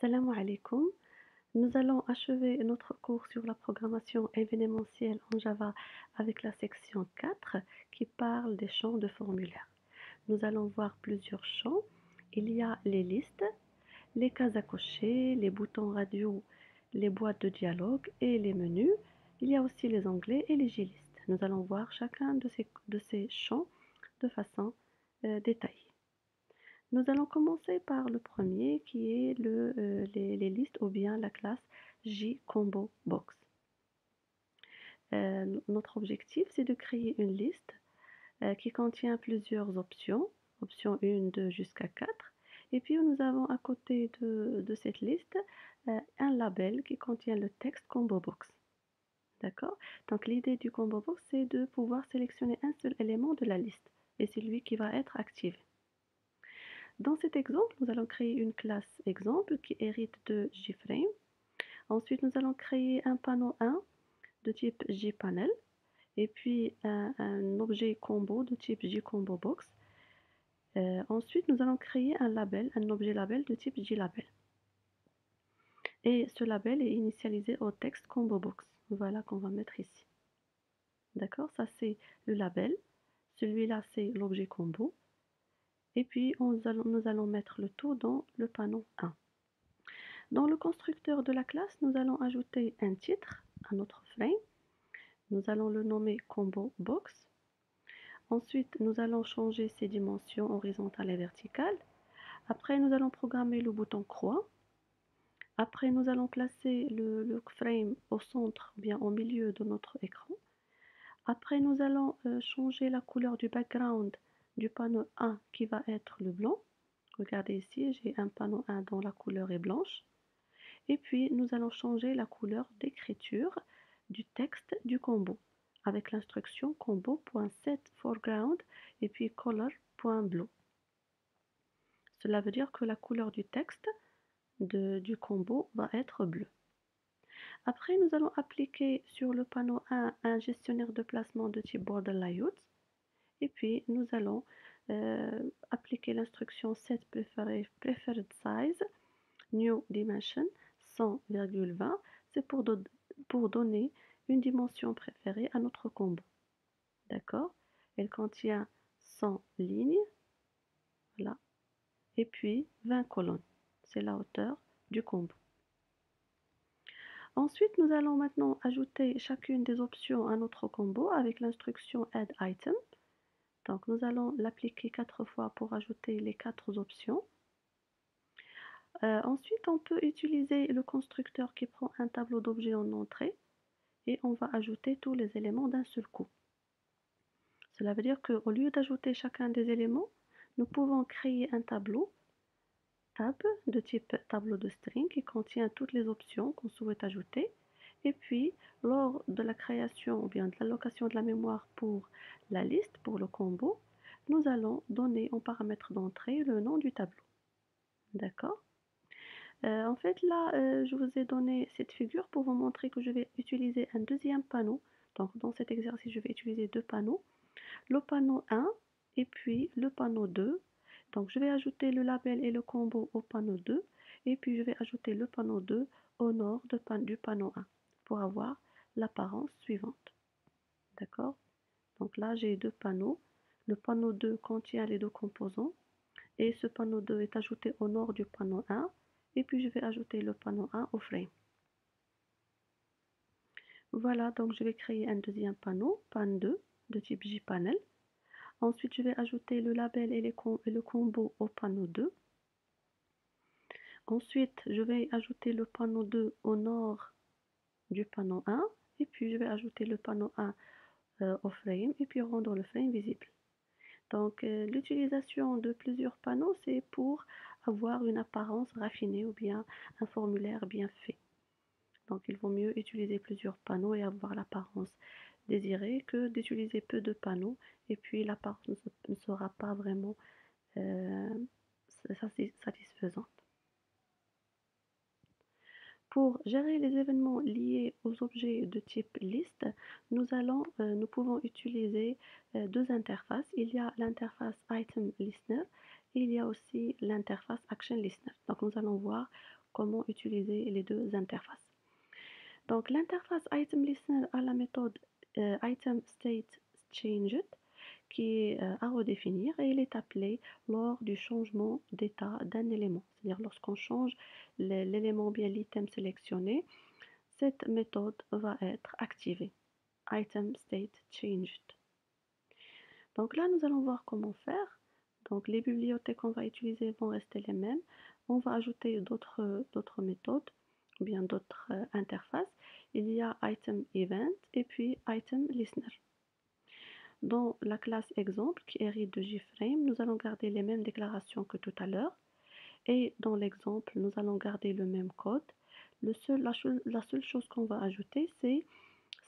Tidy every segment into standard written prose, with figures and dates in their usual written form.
Salam alaikum. Nous allons achever notre cours sur la programmation événementielle en Java avec la section 4 qui parle des champs de formulaire. Nous allons voir plusieurs champs. Il y a les listes, les cases à cocher, les boutons radio, les boîtes de dialogue et les menus. Il y a aussi les onglets et les J-listes. Nous allons voir chacun de ces champs de façon détaillée. Nous allons commencer par le premier qui est les listes ou bien la classe JCombo Box. Notre objectif, c'est de créer une liste qui contient plusieurs options, options 1, 2 jusqu'à 4. Et puis nous avons à côté de cette liste un label qui contient le texte Combo Box. D'accord? Donc l'idée du Combo Box, c'est de pouvoir sélectionner un seul élément de la liste et c'est lui qui va être activé. Dans cet exemple, nous allons créer une classe exemple qui hérite de JFrame. Ensuite, nous allons créer un panneau 1 de type JPanel et puis un objet combo de type JComboBox. Ensuite, nous allons créer un label, un objet label de type JLabel. Et ce label est initialisé au texte ComboBox. Voilà qu'on va mettre ici. D'accord? Ça, c'est le label. Celui-là, c'est l'objet combo. Et puis, nous allons mettre le tout dans le panneau 1. Dans le constructeur de la classe, nous allons ajouter un titre à notre frame. Nous allons le nommer Combo Box. Ensuite, nous allons changer ses dimensions horizontales et verticales. Après, nous allons programmer le bouton croix. Après, nous allons placer le frame au centre, bien au milieu de notre écran. Après, nous allons changer la couleur du background du panneau 1 qui va être le blanc. Regardez ici, j'ai un panneau 1 dont la couleur est blanche. Et puis, nous allons changer la couleur d'écriture du texte du combo avec l'instruction combo.setForeground et puis color.blue. Cela veut dire que la couleur du texte du combo va être bleu. Après, nous allons appliquer sur le panneau 1 un gestionnaire de placement de type Border Layout. Et puis, nous allons appliquer l'instruction setPreferred Size New Dimension 100,20, c'est pour donner une dimension préférée à notre combo. D'accord? Elle contient 100 lignes, voilà, et puis 20 colonnes. C'est la hauteur du combo. Ensuite, nous allons maintenant ajouter chacune des options à notre combo avec l'instruction Add Item. Donc, nous allons l'appliquer 4 fois pour ajouter les 4 options. Ensuite, on peut utiliser le constructeur qui prend un tableau d'objets en entrée et on va ajouter tous les éléments d'un seul coup. Cela veut dire qu'au lieu d'ajouter chacun des éléments, nous pouvons créer un tableau tab de type tableau de string qui contient toutes les options qu'on souhaite ajouter. Et puis, lors de la création ou bien de l'allocation de la mémoire pour la liste, pour le combo, nous allons donner en paramètre d'entrée le nom du tableau. D'accord? En fait, là, je vous ai donné cette figure pour vous montrer que je vais utiliser un deuxième panneau. Donc, dans cet exercice, je vais utiliser deux panneaux. Le panneau 1 et puis le panneau 2. Donc, je vais ajouter le label et le combo au panneau 2. Et puis, je vais ajouter le panneau 2 au nord du panneau 1 pour avoir l'apparence suivante. D'accord? Donc là, j'ai deux panneaux. Le panneau 2 contient les deux composants. Et ce panneau 2 est ajouté au nord du panneau 1. Et puis, je vais ajouter le panneau 1 au frame. Voilà, donc je vais créer un deuxième panneau, pan 2, de type JPanel. Ensuite, je vais ajouter le label et le combo au panneau 2. Ensuite, je vais ajouter le panneau 2 au nord du panneau 1. Et puis, je vais ajouter le panneau 1 au frame et puis rendre le frame visible. Donc, l'utilisation de plusieurs panneaux, c'est pour avoir une apparence raffinée ou bien un formulaire bien fait. Donc, il vaut mieux utiliser plusieurs panneaux et avoir l'apparence désirée que d'utiliser peu de panneaux et puis l'apparence ne sera pas vraiment satisfaisante. Pour gérer les événements liés aux objets de type liste, nous pouvons utiliser deux interfaces. Il y a l'interface Item Listener et il y a aussi l'interface Action Listener. Donc nous allons voir comment utiliser les deux interfaces. Donc l'interface item listener a la méthode item state changed qui est à redéfinir et elle est appelée lors du changement d'état d'un élément. C'est-à-dire lorsqu'on change l'élément bien l'item sélectionné, cette méthode va être activée. Item state changed. Donc là, nous allons voir comment faire. Donc les bibliothèques qu'on va utiliser vont rester les mêmes. On va ajouter d'autres méthodes, ou bien d'autres interfaces. Il y a item event et puis item listener. Dans la classe exemple qui hérite de JFrame, nous allons garder les mêmes déclarations que tout à l'heure. Et dans l'exemple, nous allons garder le même code. La seule chose qu'on va ajouter, c'est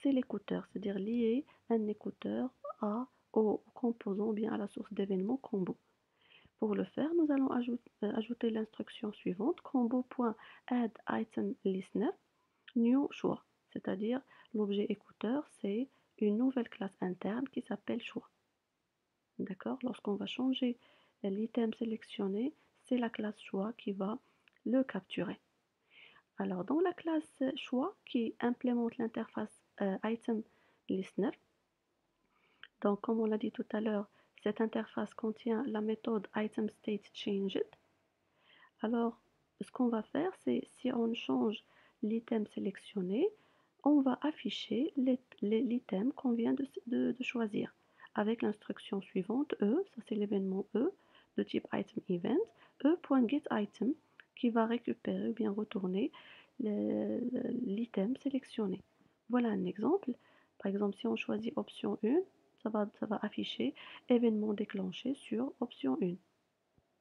l'écouteur, c'est-à-dire lier un écouteur au composant ou bien à la source d'événements combo. Pour le faire, nous allons ajouter l'instruction suivante, combo.addItemListener new choix, c'est-à-dire l'objet écouteur, c'est une nouvelle classe interne qui s'appelle choix. D'accord? Lorsqu'on va changer l'item sélectionné, c'est la classe choix qui va le capturer. Alors, dans la classe choix qui implémente l'interface item listener, donc comme on l'a dit tout à l'heure, cette interface contient la méthode item state changed. Alors, ce qu'on va faire, c'est si on change l'item sélectionné, on va afficher l'item qu'on vient de choisir avec l'instruction suivante, E, ça c'est l'événement E de type item event, E.getItem qui va récupérer ou bien retourner l'item sélectionné. Voilà un exemple. Par exemple, si on choisit option 1, ça va afficher événement déclenché sur option 1.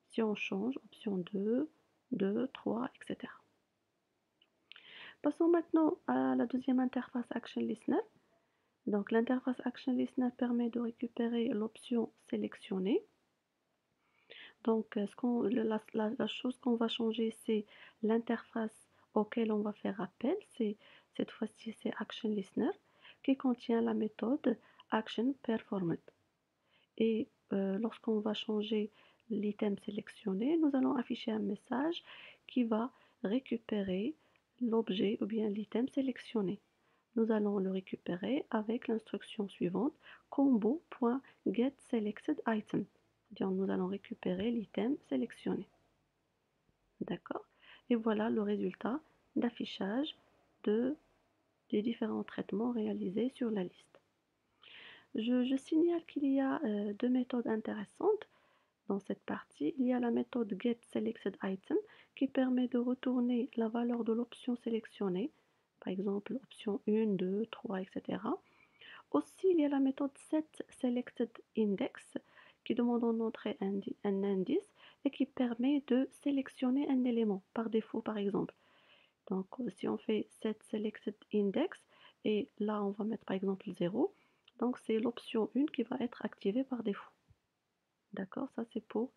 Si on change, option 2, 2, 3, etc. Passons maintenant à la deuxième interface Action Listener. Donc l'interface Action Listener permet de récupérer l'option sélectionnée. Donc la chose qu'on va changer, c'est l'interface auquel on va faire appel. Cette fois-ci, c'est Action Listener qui contient la méthode Action Performed. Et lorsqu'on va changer l'item sélectionné, nous allons afficher un message qui va récúperer l'objet ou bien l'item sélectionné. Nous allons le récupérer avec l'instruction suivante combo.getSelectedItem. C'est-à-dire nous allons récupérer l'item sélectionné. D'accord? Et voilà le résultat d'affichage des différents traitements réalisés sur la liste. Je signale qu'il y a deux méthodes intéressantes dans cette partie. Il y a la méthode getSelectedItem qui permet de retourner la valeur de l'option sélectionnée, par exemple option 1, 2, 3, etc. Aussi, il y a la méthode setSelectedIndex qui demande en entrée un indice et qui permet de sélectionner un élément par défaut, par exemple. Donc, si on fait setSelectedIndex et là, on va mettre par exemple 0, donc c'est l'option 1 qui va être activée par défaut. D'accord? Ça c'est pour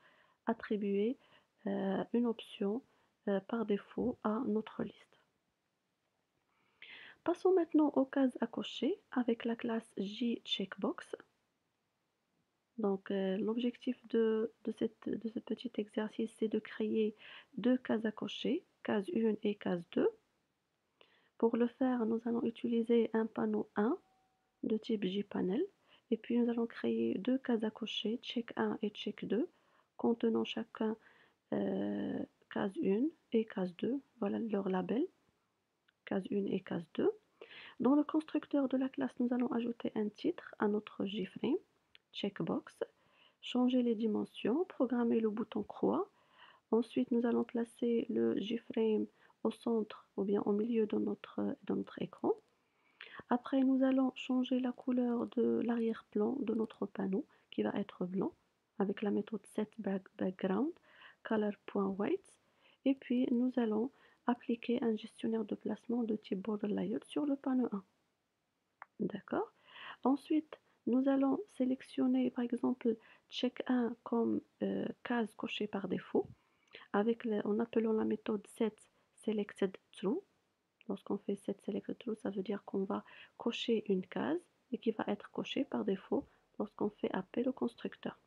attribuer une option par défaut à notre liste. Passons maintenant aux cases à cocher avec la classe JCheckbox. Donc l'objectif de ce petit exercice, c'est de créer deux cases à cocher, case 1 et case 2. Pour le faire, nous allons utiliser un panneau 1 de type JPanel et puis nous allons créer deux cases à cocher, check 1 et check 2, contenant chacun case 1 et case 2, voilà leur label, case 1 et case 2. Dans le constructeur de la classe, nous allons ajouter un titre à notre JFrame, checkbox, changer les dimensions, programmer le bouton croix. Ensuite, nous allons placer le JFrame au centre ou bien au milieu de notre écran. Après, nous allons changer la couleur de l'arrière-plan de notre panneau qui va être blanc avec la méthode setBackground color.white. Et puis, nous allons appliquer un gestionnaire de placement de type border layout sur le panneau 1. D'accord? Ensuite, nous allons sélectionner par exemple check 1 comme case cochée par défaut en appelant la méthode setSelectedTrue. Lorsqu'on fait setSelectedTrue, ça veut dire qu'on va cocher une case et qui va être cochée par défaut lorsqu'on fait appel au constructeur.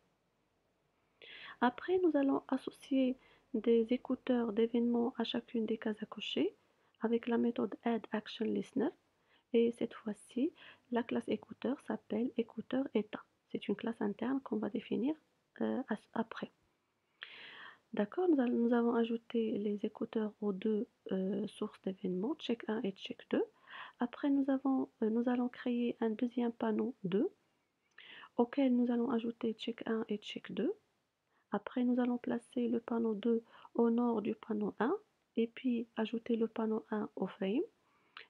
Après, nous allons associer des écouteurs d'événements à chacune des cases à cocher avec la méthode Add Action Listener. Et cette fois-ci, la classe écouteur s'appelle écouteur état. C'est une classe interne qu'on va définir après. D'accord, nous avons ajouté les écouteurs aux deux sources d'événements, check 1 et check 2. Après, nous allons créer un deuxième panneau 2 auquel nous allons ajouter check 1 et check 2. Après, nous allons placer le panneau 2 au nord du panneau 1 et puis ajouter le panneau 1 au frame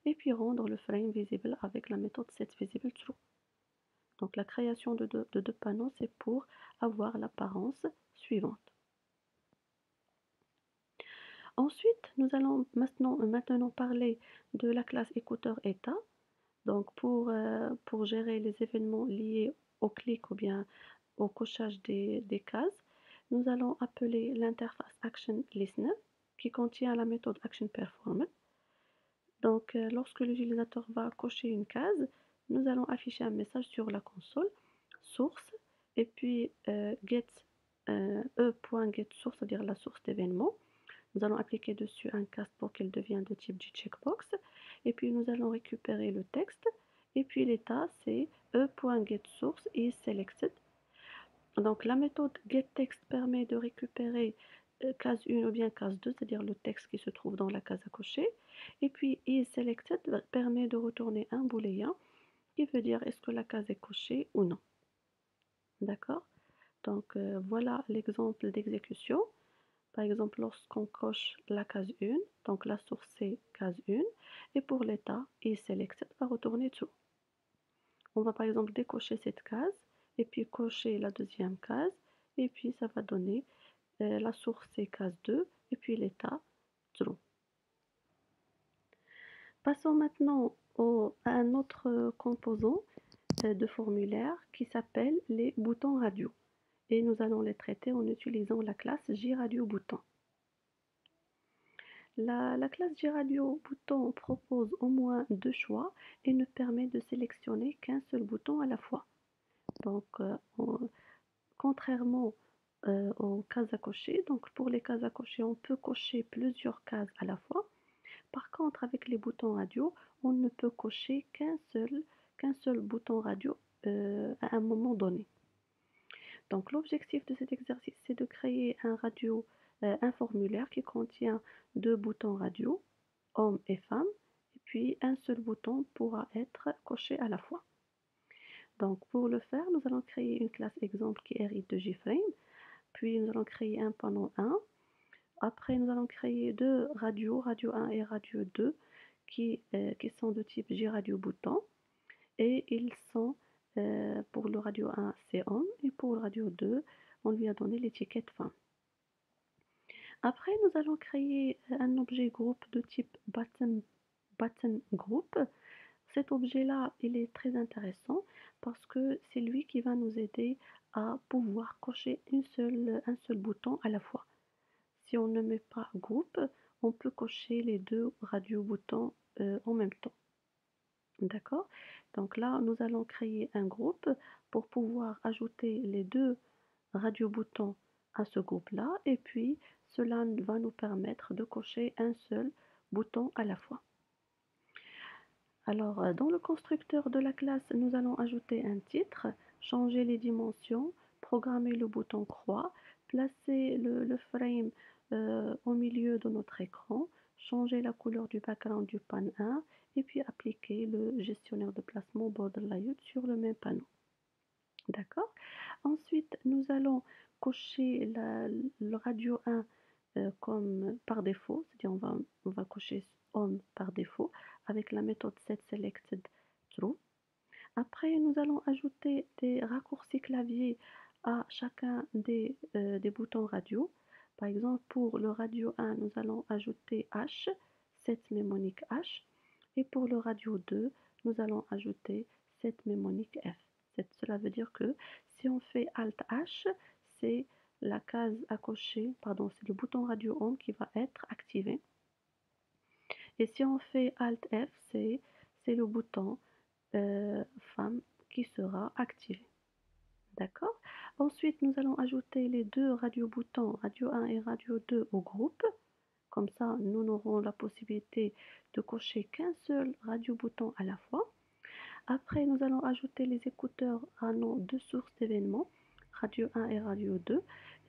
et puis rendre le frame visible avec la méthode setVisibleTrue. Donc la création de deux panneaux, c'est pour avoir l'apparence suivante. Ensuite, nous allons maintenant parler de la classe écouteur état. Donc pour gérer les événements liés au clic ou bien au cochage des cases, nous allons appeler l'interface Action Listener qui contient la méthode Action Performer. Donc lorsque l'utilisateur va cocher une case, nous allons afficher un message sur la console, source, et puis e.getSource, c'est-à-dire la source d'événement. Nous allons appliquer dessus un cast pour qu'elle devienne de type checkbox. Et puis nous allons récupérer le texte. Et puis l'état, c'est e.getSource is selected. Donc la méthode getText permet de récupérer case 1 ou bien case 2, c'est-à-dire le texte qui se trouve dans la case à cocher. Et puis isSelected permet de retourner un booléen qui veut dire est-ce que la case est cochée ou non. D'accord? Donc voilà l'exemple d'exécution. Par exemple, lorsqu'on coche la case 1, donc la source c'est case 1, et pour l'état, isSelected va retourner true. On va par exemple décocher cette case, et puis cocher la deuxième case, et puis ça va donner la source c'est case 2, et puis l'état true. Passons maintenant à un autre composant de formulaire qui s'appelle les boutons radio. Et nous allons les traiter en utilisant la classe JRadioBouton. La classe JRadioBouton propose au moins deux choix et ne permet de sélectionner qu'un seul bouton à la fois. Donc, contrairement aux cases à cocher, donc pour les cases à cocher, on peut cocher plusieurs cases à la fois. Par contre, avec les boutons radio, on ne peut cocher qu'un seul bouton radio à un moment donné. Donc l'objectif de cet exercice, c'est de créer un formulaire qui contient deux boutons radio, homme et femme, et puis un seul bouton pourra être coché à la fois. Donc pour le faire, nous allons créer une classe exemple qui hérite de JFrame, puis nous allons créer un panneau 1. Après, nous allons créer deux radios, radio 1 et radio 2, qui sont de type JRadioBouton. Et ils sont, pour le radio 1, c'est homme, et pour le radio 2, on lui a donné l'étiquette femme. Après, nous allons créer un objet groupe de type button group. Cet objet-là, il est très intéressant parce que c'est lui qui va nous aider à pouvoir cocher un seul bouton à la fois. Si on ne met pas groupe, on peut cocher les deux radio-boutons en même temps. D'accord? Donc là, nous allons créer un groupe pour pouvoir ajouter les deux radio-boutons à ce groupe-là. Et puis, cela va nous permettre de cocher un seul bouton à la fois. Alors, dans le constructeur de la classe, nous allons ajouter un titre, changer les dimensions, programmer le bouton croix, placer le frame au milieu de notre écran, changer la couleur du background du pan 1 et puis appliquer le gestionnaire de placement Border Layout sur le même panneau. D'accord? Ensuite, nous allons cocher le radio 1 comme par défaut, c'est-à-dire on va cocher homme par défaut avec la méthode setSelectedTrue. Après, nous allons ajouter des raccourcis clavier à chacun des boutons radio. Par exemple, pour le radio 1, nous allons ajouter H, set mnémonique H. Et pour le radio 2, nous allons ajouter set mnémonique F. Cela veut dire que si on fait Alt H, c'est la case à cocher, pardon, c'est le bouton radio home qui va être activé. Et si on fait Alt F, c'est le bouton femme qui sera activé. D'accord? Ensuite, nous allons ajouter les deux radio-boutons, radio 1 et radio 2 au groupe. Comme ça, nous n'aurons la possibilité de cocher qu'un seul radio-bouton à la fois. Après, nous allons ajouter les écouteurs à nos deux sources d'événements, radio 1 et radio 2.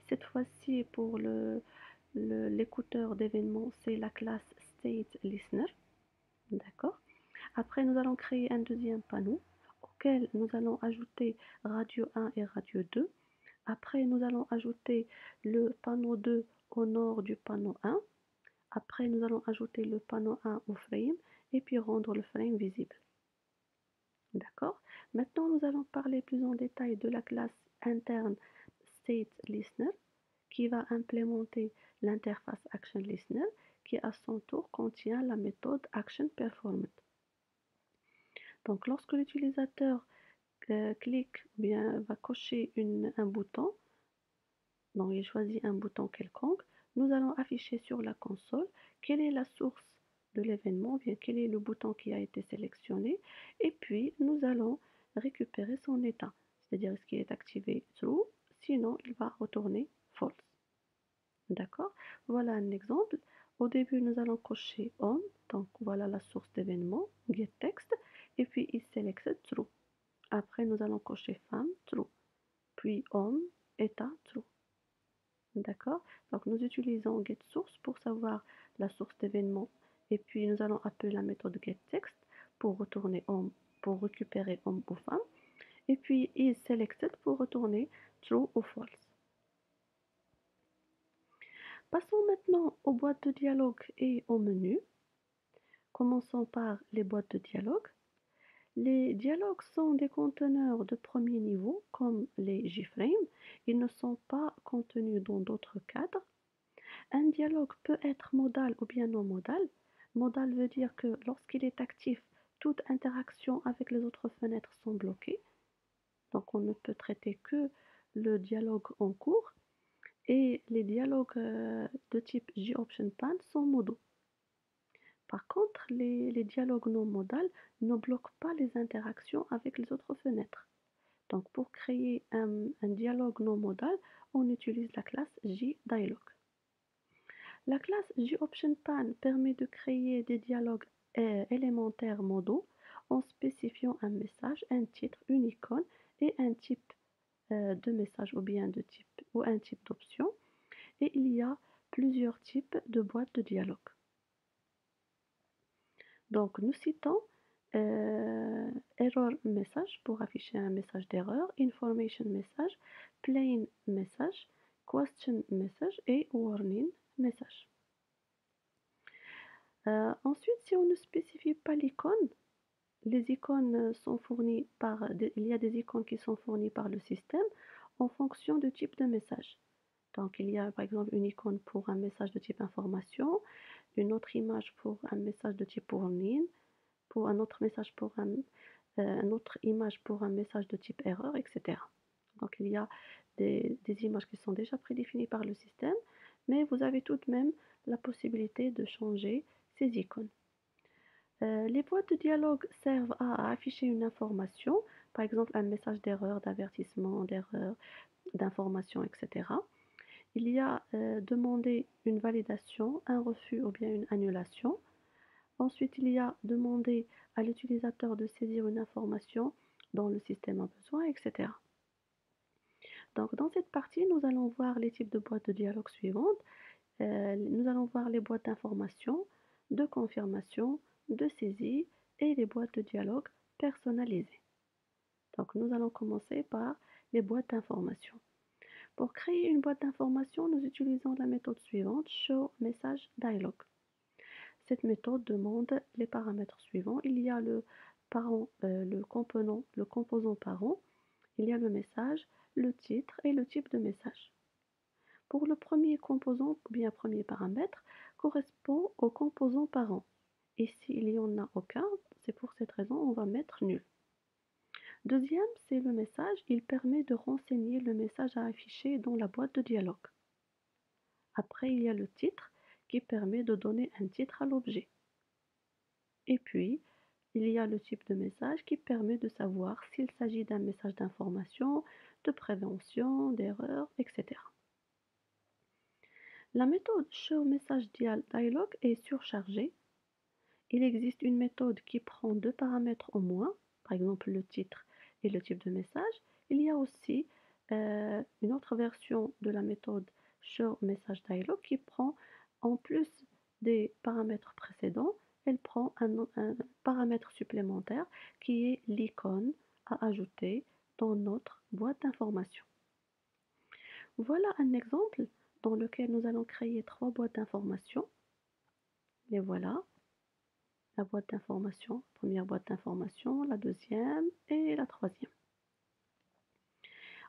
Cette fois-ci, pour l'écouteur d'événements, c'est la classe State Listener. D'accord. Après, nous allons créer un deuxième panneau auquel nous allons ajouter radio 1 et radio 2. Après, nous allons ajouter le panneau 2 au nord du panneau 1. Après, nous allons ajouter le panneau 1 au frame et puis rendre le frame visible. D'accord. Maintenant, nous allons parler plus en détail de la classe interne State Listener qui va implémenter l'interface Action Listener qui à son tour contient la méthode Action Performed. Donc, lorsque l'utilisateur clique ou bien va cocher un bouton, donc il choisit un bouton quelconque, nous allons afficher sur la console quelle est la source de l'événement, bien quel est le bouton qui a été sélectionné, et puis nous allons récupérer son état, c'est-à-dire est-ce qu'il est activé true, sinon il va retourner false. D'accord. Voilà un exemple. Au début, nous allons cocher on, donc voilà la source d'événement, getText, et puis isSelected true. Après, nous allons cocher femme, true, puis homme, état, true. D'accord. Donc, nous utilisons getSource pour savoir la source d'événement, et puis nous allons appeler la méthode getText pour retourner homme, pour récupérer homme ou femme, et puis isSelected pour retourner true ou false. Passons maintenant aux boîtes de dialogue et au menu. Commençons par les boîtes de dialogue. Les dialogues sont des conteneurs de premier niveau, comme les JFrame. Ils ne sont pas contenus dans d'autres cadres. Un dialogue peut être modal ou bien non modal. Modal veut dire que lorsqu'il est actif, toute interaction avec les autres fenêtres sont bloquées. Donc on ne peut traiter que le dialogue en cours. Et les dialogues de type JOptionPan sont modaux. Par contre, les dialogues non modals ne bloquent pas les interactions avec les autres fenêtres. Donc, pour créer un dialogue non modal, on utilise la classe JDialog. La classe JOptionPan permet de créer des dialogues élémentaires modaux en spécifiant un message, un titre, une icône et un type de message ou un type d'option. Et il y a plusieurs types de boîtes de dialogue. Donc, nous citons error message pour afficher un message d'erreur, information message, plain message, question message et warning message. Ensuite, si on ne spécifie pas l'icône, les icônes sont fournies il y a des icônes qui sont fournies par le système en fonction du type de message. Donc, il y a par exemple une icône pour un message de type information, une autre image pour un message de type warning, pour un autre message pour une autre image pour un message de type erreur, etc. Donc il y a des images qui sont déjà prédéfinies par le système, mais vous avez tout de même la possibilité de changer ces icônes. Les boîtes de dialogue servent à afficher une information, par exemple un message d'erreur, d'avertissement, d'erreur, d'information, etc. Il y a demander une validation, un refus ou bien une annulation. Ensuite, il y a demander à l'utilisateur de saisir une information dont le système a besoin, etc. Donc, dans cette partie, nous allons voir les types de boîtes de dialogue suivantes. Nous allons voir les boîtes d'information, de confirmation, de saisie et les boîtes de dialogue personnalisées. Donc, nous allons commencer par les boîtes d'information. Pour créer une boîte d'information, nous utilisons la méthode suivante, showMessageDialog. Cette méthode demande les paramètres suivants. Il y a le composant parent, il y a le message, le titre et le type de message. Pour le premier composant ou bien premier paramètre correspond au composant parent. Et s'il n'y en a aucun, c'est pour cette raison on va mettre nul. Deuxième, c'est le message. Il permet de renseigner le message à afficher dans la boîte de dialogue. Après, il y a le titre qui permet de donner un titre à l'objet. Et puis, il y a le type de message qui permet de savoir s'il s'agit d'un message d'information, de prévention, d'erreurs, etc. La méthode Show Message Dialog est surchargée. Il existe une méthode qui prend deux paramètres au moins, par exemple le titre et le type de message. Il y a aussi une autre version de la méthode Show Message Dialog qui prend, en plus des paramètres précédents, elle prend un paramètre supplémentaire qui est l'icône à ajouter dans notre boîte d'informations. Voilà un exemple dans lequel nous allons créer trois boîtes d'informations. Les voilà. La boîte d'information, première boîte d'information, la deuxième et la troisième.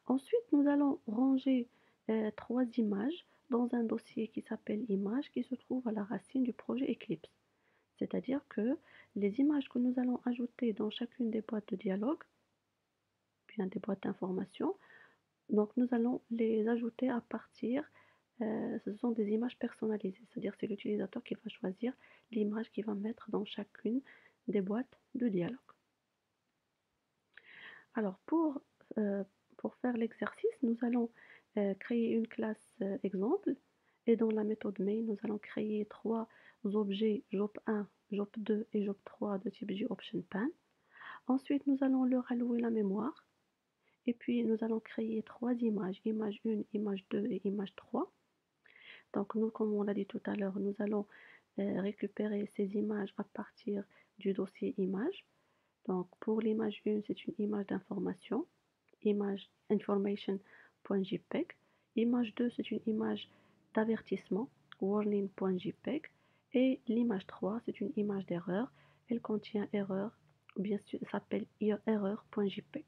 Ensuite, nous allons ranger trois images dans un dossier qui s'appelle images qui se trouve à la racine du projet Eclipse. C'est-à-dire que les images que nous allons ajouter dans chacune des boîtes de dialogue, bien des boîtes d'information, donc nous allons les ajouter à partir, ce sont des images personnalisées, c'est-à-dire c'est l'utilisateur qui va choisir l'image qu'il va mettre dans chacune des boîtes de dialogue. Alors pour faire l'exercice, nous allons créer une classe exemple et dans la méthode main, nous allons créer trois objets job1, job2 et job3 de type GOptionPan. Ensuite, nous allons leur allouer la mémoire et puis nous allons créer trois images, image 1, image 2 et image 3. Donc nous, comme on l'a dit tout à l'heure, nous allons récupérer ces images à partir du dossier images. Donc pour l'image 1, c'est une image d'information, image information.jpg. Image 2, c'est une image d'avertissement, warning.jpg. Et l'image 3, c'est une image d'erreur. Elle contient erreur, ou bien sûr, s'appelle erreur.jpg.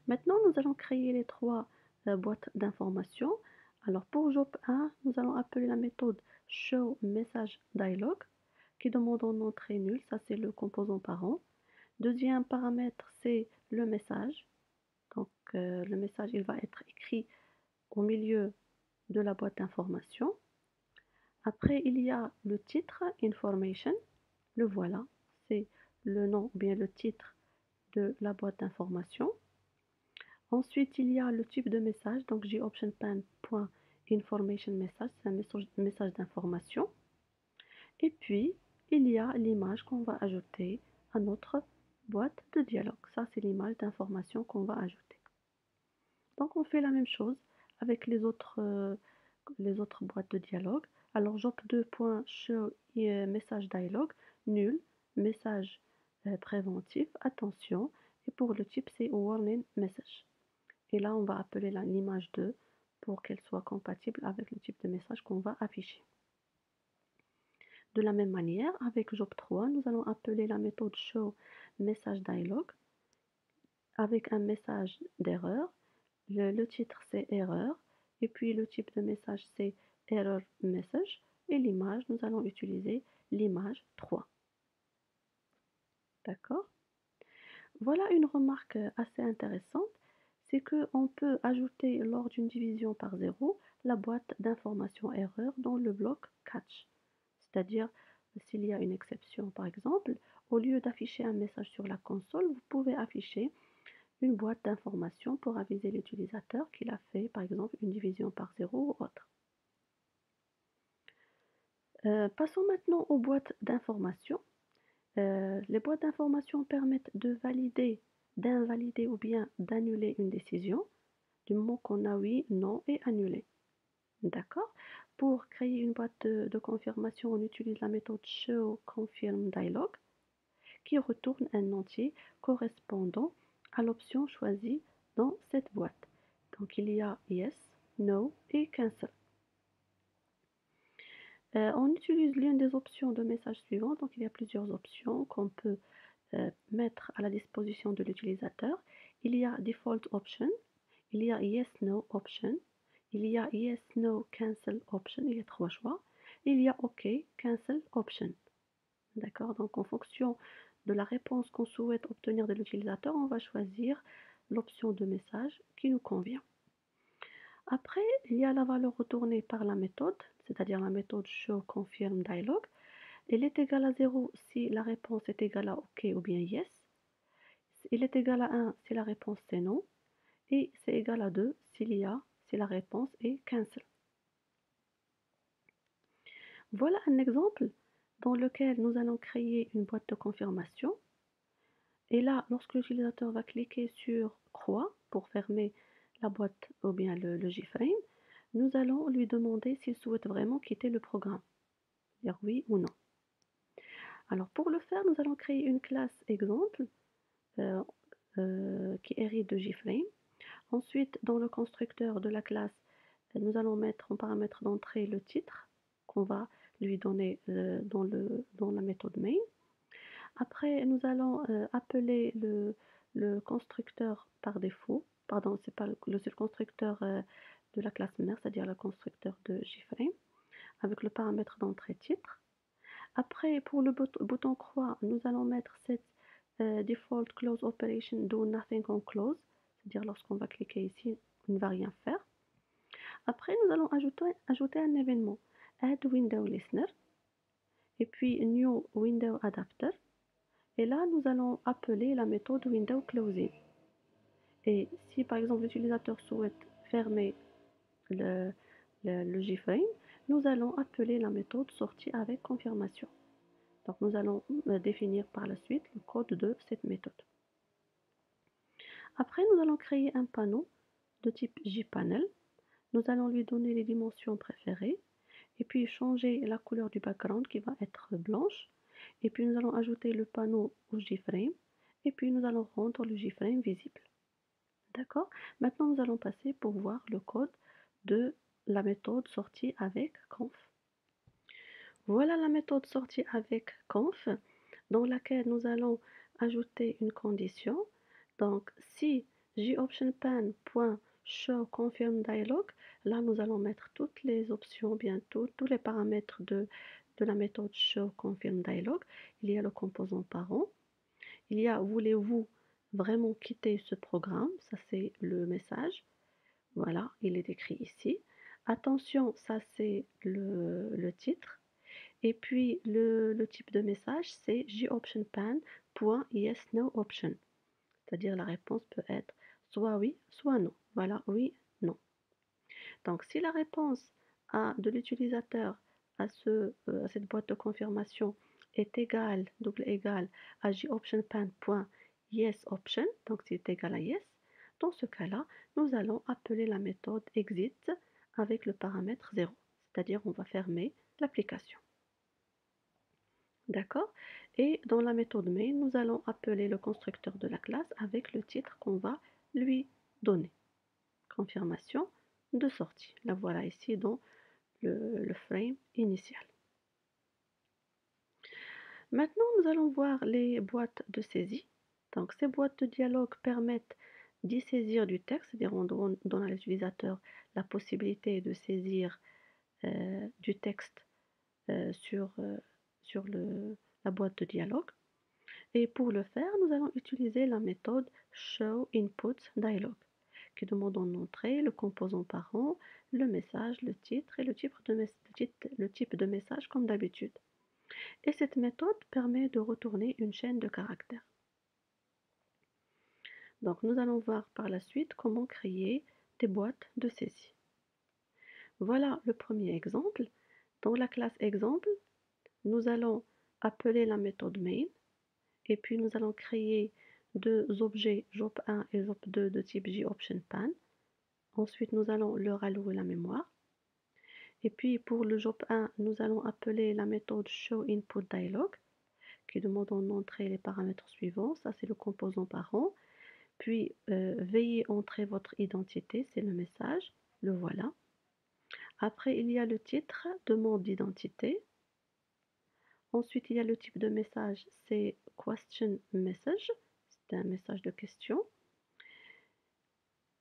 Maintenant, nous allons créer les trois boîtes d'informations. Alors pour job 1, nous allons appeler la méthode showMessageDialog qui demande en entrée nulle, ça c'est le composant parent. Deuxième paramètre, c'est le message. Donc le message, il va être écrit au milieu de la boîte d'information. Après, il y a le titre, information. Le voilà, c'est le nom ou bien le titre de la boîte d'information. Ensuite, il y a le type de message, donc GOptionPan.InformationMessage, c'est un message d'information. Et puis, il y a l'image qu'on va ajouter à notre boîte de dialogue. Ça, c'est l'image d'information qu'on va ajouter. Donc, on fait la même chose avec les autres boîtes de dialogue. Alors, job2.show message dialogue, nul, message préventif, attention. Et pour le type, c'est warning message. Et là, on va appeler l'image 2 pour qu'elle soit compatible avec le type de message qu'on va afficher. De la même manière, avec job 3, nous allons appeler la méthode show message dialog avec un message d'erreur. Le titre c'est erreur et puis le type de message c'est error message et l'image, nous allons utiliser l'image 3. D'accord? Voilà une remarque assez intéressante, c'est qu'on peut ajouter lors d'une division par 0 la boîte d'information erreur dans le bloc catch. C'est-à-dire, s'il y a une exception par exemple, au lieu d'afficher un message sur la console, vous pouvez afficher une boîte d'information pour aviser l'utilisateur qu'il a fait par exemple une division par 0 ou autre. Passons maintenant aux boîtes d'information. Les boîtes d'information permettent de valider, d'invalider ou bien d'annuler une décision du moment qu'on a oui, non et annulé. D'accord? Pour créer une boîte de confirmation, on utilise la méthode showConfirmDialog qui retourne un entier correspondant à l'option choisie dans cette boîte. Donc il y a yes, no et cancel. On utilise l'une des options de message suivant. Donc il y a plusieurs options qu'on peut mettre à la disposition de l'utilisateur. Il y a default option, il y a yes, no option, il y a yes, no, cancel option, il y a trois choix. Il y a OK, cancel option. D'accord? Donc en fonction de la réponse qu'on souhaite obtenir de l'utilisateur, on va choisir l'option de message qui nous convient. Après, il y a la valeur retournée par la méthode, c'est-à-dire la méthode showConfirmDialog. Elle est égale à 0 si la réponse est égale à OK ou bien yes. Il est égal à 1 si la réponse c'est non. et c'est égal à 2 si la réponse est cancel. Voilà un exemple dans lequel nous allons créer une boîte de confirmation. Et là, lorsque l'utilisateur va cliquer sur croix pour fermer la boîte ou bien le JFrame, nous allons lui demander s'il souhaite vraiment quitter le programme, dire oui ou non. Alors pour le faire, nous allons créer une classe exemple euh, qui hérite de JFrame. Ensuite, dans le constructeur de la classe, nous allons mettre en paramètre d'entrée le titre qu'on va lui donner dans la méthode main. Après, nous allons appeler le constructeur par défaut. Pardon, c'est pas c'est le constructeur de la classe mère, c'est-à-dire le constructeur de JFrame, avec le paramètre d'entrée titre. Après, pour le bouton croix, nous allons mettre cette default close operation do nothing on close, c'est-à-dire lorsqu'on va cliquer ici, on ne va rien faire. Après, nous allons ajouter un événement, add window listener, et puis new window adapter. Et là, nous allons appeler la méthode window closing. Et si par exemple l'utilisateur souhaite fermer le JFrame, nous allons appeler la méthode sortie avec confirmation. Donc nous allons définir par la suite le code de cette méthode. Après, nous allons créer un panneau de type JPanel. Nous allons lui donner les dimensions préférées et puis changer la couleur du background qui va être blanche. Et puis nous allons ajouter le panneau au JFrame et puis nous allons rendre le JFrame visible. D'accord? Maintenant, nous allons passer pour voir le code de la méthode sortie avec conf. Voilà la méthode sortie avec conf dans laquelle nous allons ajouter une condition. Donc, si jOptionPan.showConfirmDialog, là nous allons mettre toutes les options, bien tous les paramètres de la méthode showConfirmDialog. Il y a le composant parent. Il y a voulez-vous vraiment quitter ce programme? Ça c'est le message. Voilà, il est écrit ici. Attention, ça c'est le titre. Et puis le type de message, c'est jOptionPan.YesNoOption. C'est-à-dire la réponse peut être soit oui, soit non. Voilà, oui, non. Donc si la réponse de l'utilisateur à cette boîte de confirmation est égale, double égale à jOptionPan.YesOption, donc c'est égal à yes, dans ce cas-là, nous allons appeler la méthode exit avec le paramètre 0, c'est-à-dire on va fermer l'application. D'accord? Et dans la méthode main, nous allons appeler le constructeur de la classe avec le titre qu'on va lui donner. Confirmation de sortie. La voilà ici dans le frame initial. Maintenant, nous allons voir les boîtes de saisie. Donc, ces boîtes de dialogue permettent d'y saisir du texte, c'est-à-dire on donne à l'utilisateur la possibilité de saisir du texte sur la boîte de dialogue. Et pour le faire, nous allons utiliser la méthode showInputDialog qui demande en entrée le composant parent, le message, le titre et le type de message comme d'habitude. Et cette méthode permet de retourner une chaîne de caractères. Donc nous allons voir par la suite comment créer des boîtes de saisie. Voilà le premier exemple. Dans la classe exemple, nous allons appeler la méthode main et puis nous allons créer deux objets JOP1 et JOP2 de type jOptionPan. Ensuite, nous allons leur allouer la mémoire. Et puis pour le JOP1, nous allons appeler la méthode showInputDialog qui demande en entrée les paramètres suivants. Ça, c'est le composant parent. Puis, veuillez entrer votre identité, c'est le message. Le voilà. Après, il y a le titre, demande d'identité. Ensuite, il y a le type de message, c'est question message. C'est un message de question.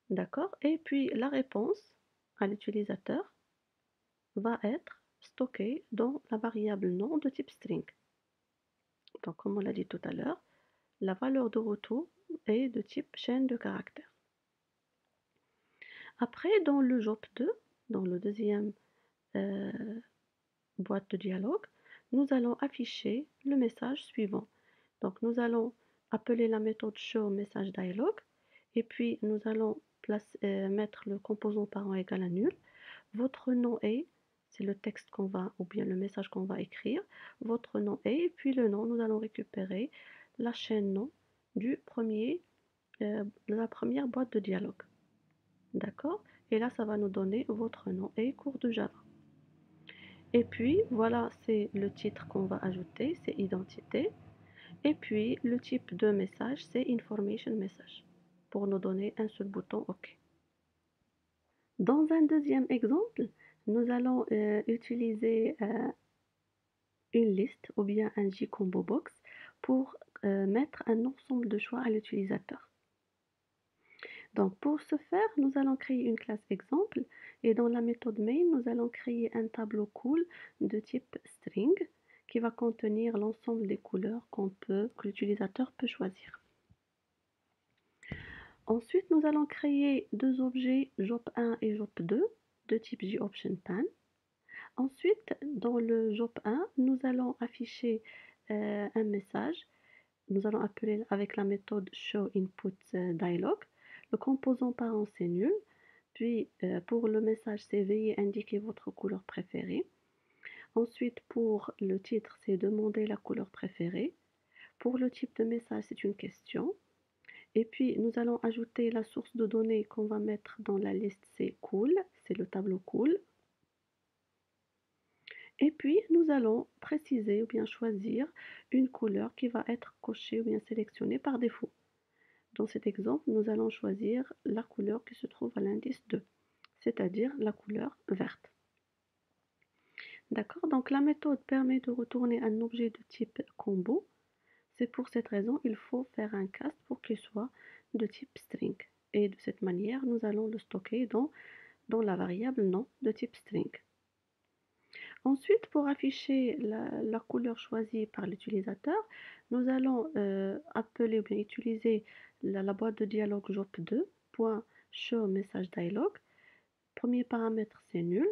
D'accord? Et puis, la réponse à l'utilisateur va être stockée dans la variable nom de type string. Donc, comme on l'a dit tout à l'heure, la valeur de retour est de type chaîne de caractères. Après, dans le JOP2, dans le deuxième boîte de dialogue, nous allons afficher le message suivant. Donc, nous allons appeler la méthode showMessageDialog et puis nous allons mettre le composant parent égal à nul. Votre nom est, c'est le texte qu'on va, ou bien le message qu'on va écrire. Votre nom est, et puis le nom, nous allons récupérer la chaîne nom de la première boîte de dialogue. D'accord? Et là, ça va nous donner votre nom et cours de Java. Et puis, voilà, c'est le titre qu'on va ajouter, c'est identité. Et puis, le type de message, c'est information message, pour nous donner un seul bouton OK. Dans un deuxième exemple, nous allons utiliser une liste ou bien un JCombo box pour mettre un ensemble de choix à l'utilisateur. Donc pour ce faire, nous allons créer une classe exemple et dans la méthode main, nous allons créer un tableau cool de type string qui va contenir l'ensemble des couleurs que l'utilisateur peut choisir. Ensuite, nous allons créer deux objets JOP1 et JOP2 de type JOptionPan. Ensuite, dans le JOP1, nous allons afficher un message. Nous allons appeler avec la méthode showInputDialog. Le composant parent, c'est nul. Puis, pour le message, c'est veuillez indiquer votre couleur préférée. Ensuite, pour le titre, c'est demander la couleur préférée. Pour le type de message, c'est une question. Et puis, nous allons ajouter la source de données qu'on va mettre dans la liste, c'est cool, c'est le tableau cool. Et puis, nous allons préciser ou bien choisir une couleur qui va être cochée ou bien sélectionnée par défaut. Dans cet exemple, nous allons choisir la couleur qui se trouve à l'indice 2, c'est-à-dire la couleur verte. D'accord? Donc, la méthode permet de retourner un objet de type combo. C'est pour cette raison qu'il faut faire un cast pour qu'il soit de type string. Et de cette manière, nous allons le stocker dans la variable nom de type string. Ensuite, pour afficher la couleur choisie par l'utilisateur, nous allons appeler ou bien utiliser la boîte de dialogue JOP2, .showMessageDialog. Premier paramètre, c'est nul.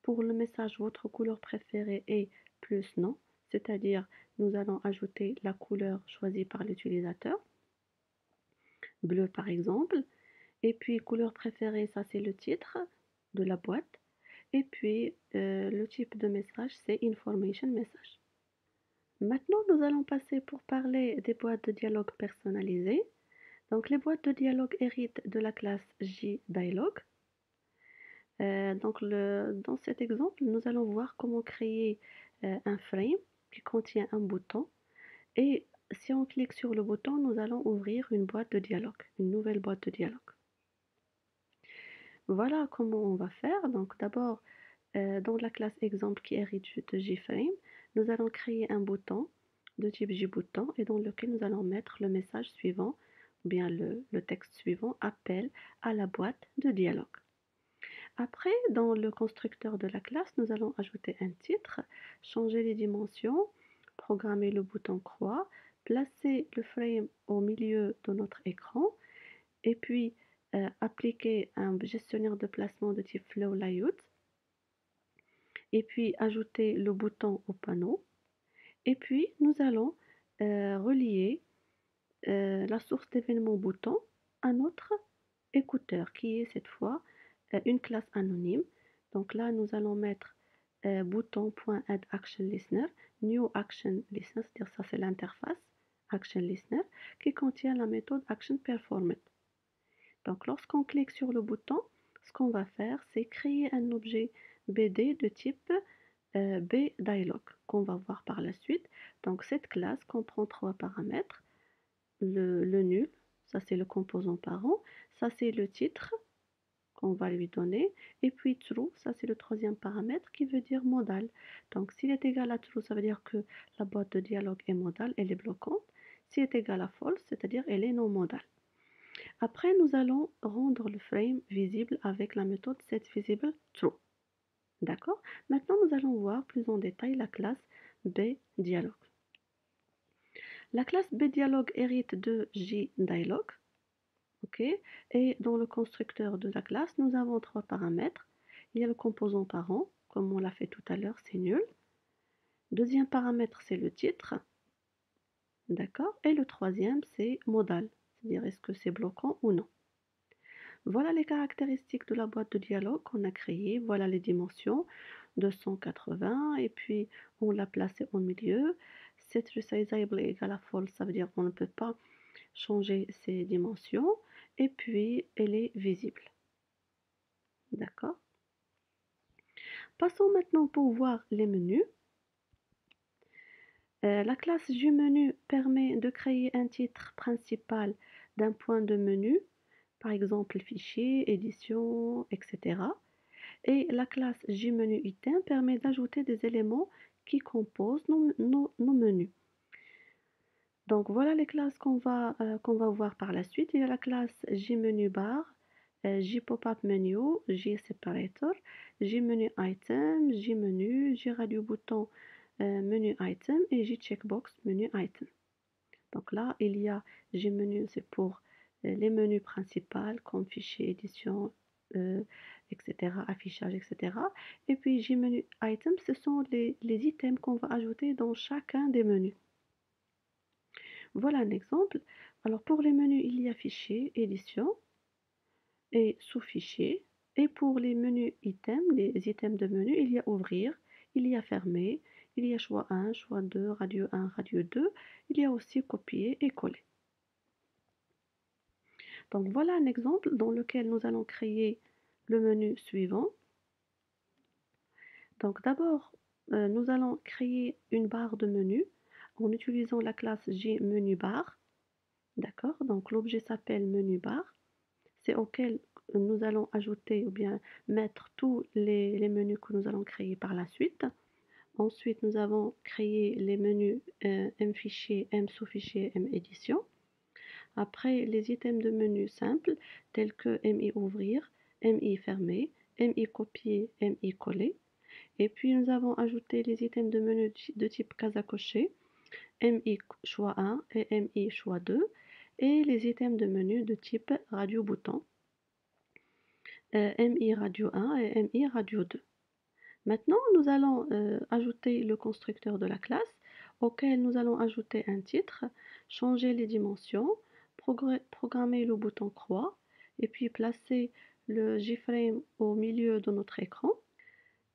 Pour le message votre couleur préférée est plus non, c'est-à-dire nous allons ajouter la couleur choisie par l'utilisateur, bleu par exemple. Et puis couleur préférée, ça c'est le titre de la boîte. Et puis le type de message, c'est information message. Maintenant, nous allons passer pour parler des boîtes de dialogue personnalisées. Donc les boîtes de dialogue héritent de la classe JDialog. Dans cet exemple, nous allons voir comment créer un frame qui contient un bouton. Et si on clique sur le bouton, nous allons ouvrir une boîte de dialogue, une nouvelle boîte de dialogue. Voilà comment on va faire. Donc d'abord, dans la classe exemple qui hérite de JFrame, nous allons créer un bouton de type JBouton et dans lequel nous allons mettre le message suivant, ou bien le texte suivant, appel à la boîte de dialogue. Après, dans le constructeur de la classe, nous allons ajouter un titre, changer les dimensions, programmer le bouton croix, placer le frame au milieu de notre écran et puis appliquer un gestionnaire de placement de type Flow Layout et puis ajouter le bouton au panneau. Et puis, nous allons relier la source d'événement bouton à notre écouteur qui est cette fois une classe anonyme. Donc là, nous allons mettre bouton.addActionListener, new action listener, c'est-à-dire ça c'est l'interface action listener qui contient la méthode actionPerformed. Donc lorsqu'on clique sur le bouton, ce qu'on va faire, c'est créer un objet BD de type BDialog qu'on va voir par la suite. Donc cette classe comprend trois paramètres. Le nul, ça c'est le composant parent, ça c'est le titre qu'on va lui donner, et puis true, ça c'est le troisième paramètre qui veut dire modal. Donc s'il est égal à true, ça veut dire que la boîte de dialogue est modale, elle est bloquante. S'il est égal à false, c'est-à-dire elle est non modale. Après, nous allons rendre le frame visible avec la méthode setVisibleTrue. D'accord? Maintenant, nous allons voir plus en détail la classe BDialog. La classe BDialog hérite de JDialog. Okay. Et dans le constructeur de la classe, nous avons trois paramètres. Il y a le composant parent, comme on l'a fait tout à l'heure, c'est nul. Deuxième paramètre, c'est le titre. D'accord? Et le troisième, c'est modal, c'est-à-dire est-ce que c'est bloquant ou non. Voilà les caractéristiques de la boîte de dialogue qu'on a créée. Voilà les dimensions, 280, et puis on l'a placée au milieu. Set resizable égale à false, ça veut dire qu'on ne peut pas changer ses dimensions. Et puis elle est visible. D'accord? Passons maintenant pour voir les menus. La classe JMenu permet de créer un titre principal d'un point de menu, par exemple fichier, édition, etc. Et la classe JMenu Item permet d'ajouter des éléments qui composent nos menus. Donc voilà les classes qu'on va voir par la suite. Il y a la classe JMenu Bar, JPopUp Menu, JSeparator, JMenu Item, JMenu, JRadio Bouton Menu Item et JCheckbox Menu Item. Donc là, il y a JMenu, c'est pour les menus principaux comme fichier, édition, etc., affichage, etc. Et puis JMenu Item, ce sont les items qu'on va ajouter dans chacun des menus. Voilà un exemple. Alors pour les menus, il y a fichier, édition et sous-fichier. Et pour les menus items, les items de menu, il y a ouvrir, il y a fermer, il y a choix 1, choix 2, radio 1, radio 2. Il y a aussi copier et coller. Donc voilà un exemple dans lequel nous allons créer le menu suivant. Donc d'abord, nous allons créer une barre de menu en utilisant la classe JMenuBar. D'accord? Donc l'objet s'appelle MenuBar. C'est auquel nous allons ajouter ou bien mettre tous les menus que nous allons créer par la suite. Ensuite, nous avons créé les menus M-fichier, M-sous-fichier, M-édition. Après, les items de menu simples tels que MI ouvrir, MI fermer, MI copier, MI coller. Et puis, nous avons ajouté les items de menu de type case à cocher, MI choix 1 et MI choix 2. Et les items de menu de type radio bouton, MI radio 1 et MI radio 2. Maintenant, nous allons ajouter le constructeur de la classe auquel nous allons ajouter un titre, changer les dimensions, programmer le bouton croix et puis placer le JFrame au milieu de notre écran.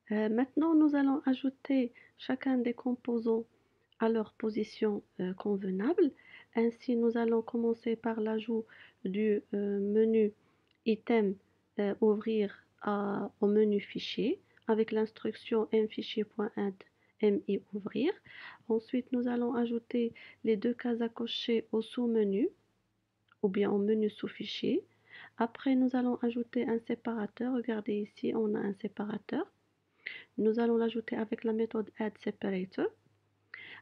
Maintenant, nous allons ajouter chacun des composants à leur position convenable. Ainsi, nous allons commencer par l'ajout du menu item ouvrir au menu fichier avec l'instruction mfichier.add mi ouvrir. Ensuite, nous allons ajouter les deux cases à cocher au sous-menu ou bien au menu sous-fichier. Après, nous allons ajouter un séparateur. Regardez ici, on a un séparateur. Nous allons l'ajouter avec la méthode addSeparator.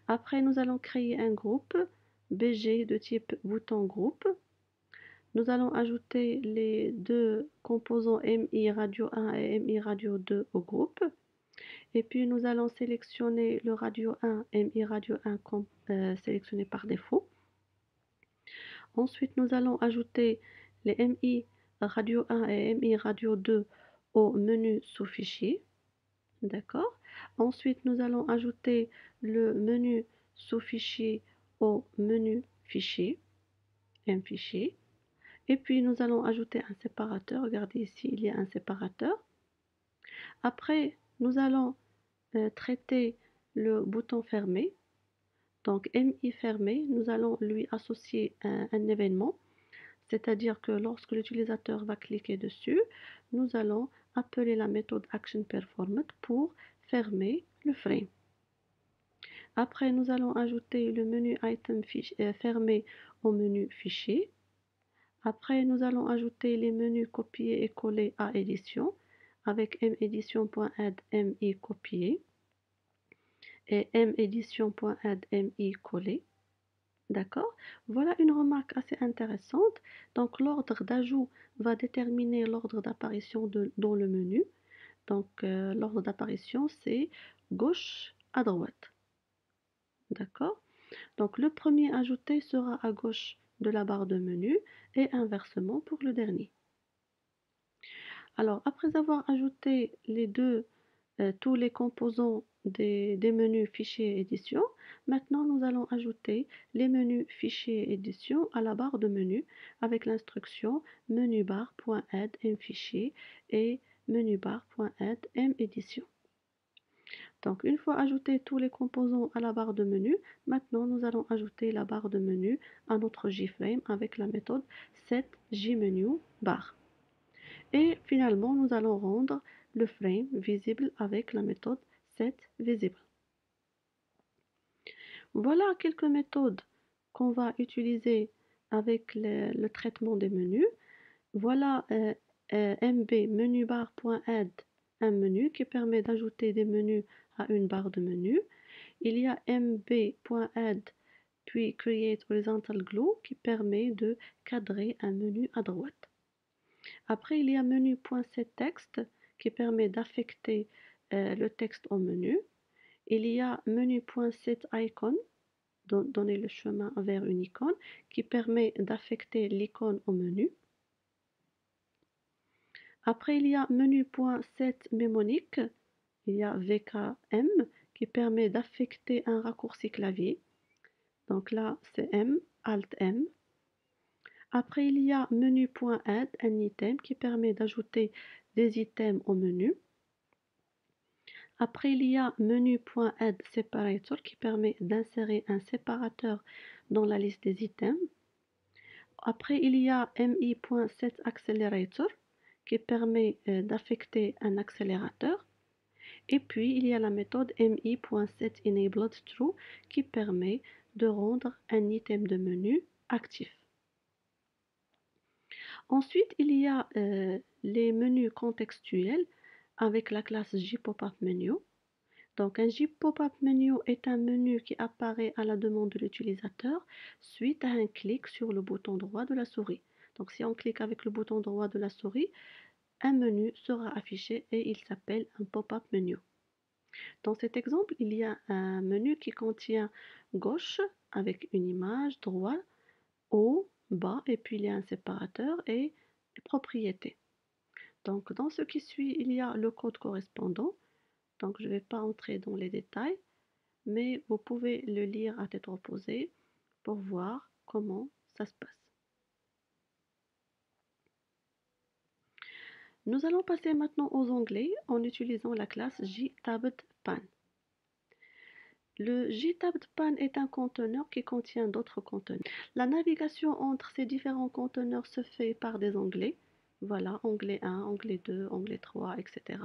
Après, nous allons créer un groupe BG de type bouton groupe. Nous allons ajouter les deux composants MI radio 1 et MI radio 2 au groupe. Et puis, nous allons sélectionner le radio 1, MI radio 1 sélectionné par défaut. Ensuite, nous allons ajouter les MI radio 1 et MI radio 2 au menu sous-fichier. D'accord. Ensuite, nous allons ajouter le menu sous-fichier au menu fichier, un fichier. Et puis, nous allons ajouter un séparateur. Regardez ici, il y a un séparateur. Après, nous allons traiter le bouton fermé. Donc, MI fermé, nous allons lui associer un événement. C'est-à-dire que lorsque l'utilisateur va cliquer dessus, nous allons appeler la méthode actionPerformed pour fermer le frame. Après, nous allons ajouter le menu item fermé au menu fichier. Après, nous allons ajouter les menus copier et coller à édition avec mEdition.add mi copier et mEdition.add mi coller. D'accord? Voilà une remarque assez intéressante. Donc, l'ordre d'ajout va déterminer l'ordre d'apparition dans le menu. Donc, l'ordre d'apparition, c'est gauche à droite. D'accord? Donc, le premier ajouté sera à gauche de la barre de menu et inversement pour le dernier. Alors, après avoir ajouté les deux tous les composants des menus fichiers édition. Maintenant, nous allons ajouter les menus fichiers édition à la barre de menu avec l'instruction menubar.add m fichier et menubar.add m édition. Donc, une fois ajouté tous les composants à la barre de menu, maintenant nous allons ajouter la barre de menu à notre JFrame avec la méthode setJMenuBar. Et finalement, nous allons rendre le frame visible avec la méthode setVisible. Voilà quelques méthodes qu'on va utiliser avec le traitement des menus. Voilà mb menubar.add, un menu qui permet d'ajouter des menus à une barre de menu. Il y a mb.add puis create horizontal glue qui permet de cadrer un menu à droite. Après, il y a menu.setText qui permet d'affecter le texte au menu. Il y a menu.setIcon, donner le chemin vers une icône qui permet d'affecter l'icône au menu. Après, il y a menu.setMnemonic, il y a VKM qui permet d'affecter un raccourci clavier. Donc là, c'est M, Alt M. Après, il y a menu.add, un item qui permet d'ajouter des items au menu. Après, il y a menu.add separator qui permet d'insérer un séparateur dans la liste des items. Après, il y a mi.setAccelerator qui permet d'affecter un accélérateur. Et puis, il y a la méthode mi.setEnabledTrue qui permet de rendre un item de menu actif. Ensuite, il y a les menus contextuels avec la classe JPopUpMenu. Donc, un JPopUpMenu est un menu qui apparaît à la demande de l'utilisateur suite à un clic sur le bouton droit de la souris. Donc, si on clique avec le bouton droit de la souris, un menu sera affiché et il s'appelle un pop-up menu. Dans cet exemple, il y a un menu qui contient gauche avec une image, droit, haut, bas, et puis il y a un séparateur et les propriétés. Donc, dans ce qui suit, il y a le code correspondant. Donc, je ne vais pas entrer dans les détails, mais vous pouvez le lire à tête reposée pour voir comment ça se passe. Nous allons passer maintenant aux onglets en utilisant la classe JTabbedPan. Le JTabbedPan est un conteneur qui contient d'autres conteneurs. La navigation entre ces différents conteneurs se fait par des onglets. Voilà, onglet 1, onglet 2, onglet 3, etc.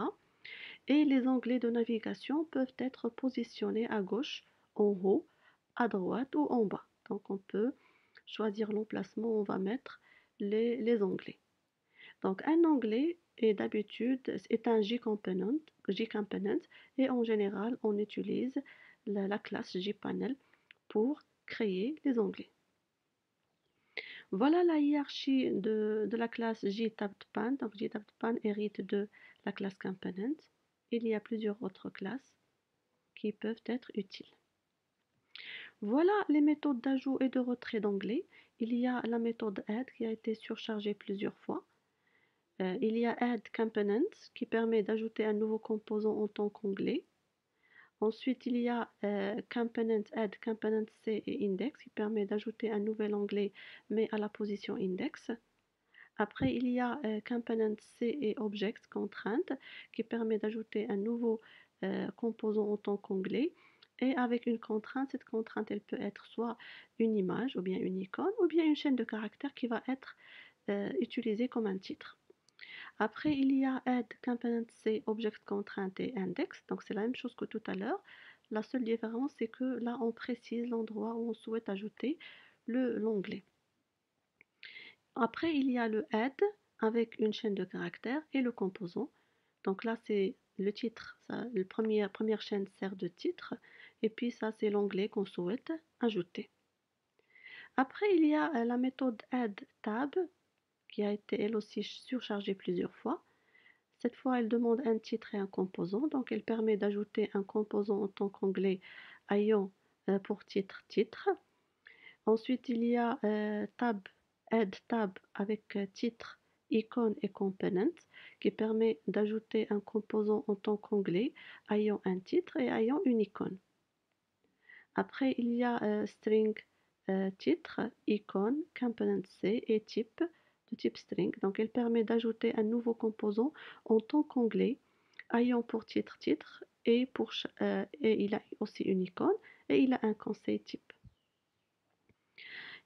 Et les onglets de navigation peuvent être positionnés à gauche, en haut, à droite ou en bas. Donc on peut choisir l'emplacement où on va mettre les onglets. Donc un onglet est d'habitude est un JComponent et en général on utilise la classe JPanel pour créer les onglets. Voilà la hiérarchie de la classe JTabbedPan. Donc JTabbedPan hérite de la classe Component. Il y a plusieurs autres classes qui peuvent être utiles. Voilà les méthodes d'ajout et de retrait d'onglets. Il y a la méthode add qui a été surchargée plusieurs fois. Il y a add component qui permet d'ajouter un nouveau composant en tant qu'onglet. Ensuite, il y a component add component C et index qui permet d'ajouter un nouvel onglet mais à la position index. Après, il y a component C et object contrainte qui permet d'ajouter un nouveau composant en tant qu'onglet. Et avec une contrainte, cette contrainte, elle peut être soit une image ou bien une icône ou bien une chaîne de caractères qui va être utilisée comme un titre. Après, il y a add component C, object contrainte et index. Donc, c'est la même chose que tout à l'heure. La seule différence, c'est que là, on précise l'endroit où on souhaite ajouter l'onglet. Après, il y a le add avec une chaîne de caractères et le composant. Donc là, c'est le titre. La première chaîne sert de titre. Et puis ça, c'est l'onglet qu'on souhaite ajouter. Après, il y a la méthode add_tab qui a été elle aussi surchargée plusieurs fois. Cette fois, elle demande un titre et un composant. Donc, elle permet d'ajouter un composant en tant qu'onglet ayant pour titre titre. Ensuite, il y a add tab avec titre icon et component qui permet d'ajouter un composant en tant qu'onglet ayant un titre et ayant une icône. Après, il y a string titre, icône, component C et type de type string. Donc, elle permet d'ajouter un nouveau composant en tant qu'onglet ayant pour titre titre et il a aussi une icône et il a un conseil type.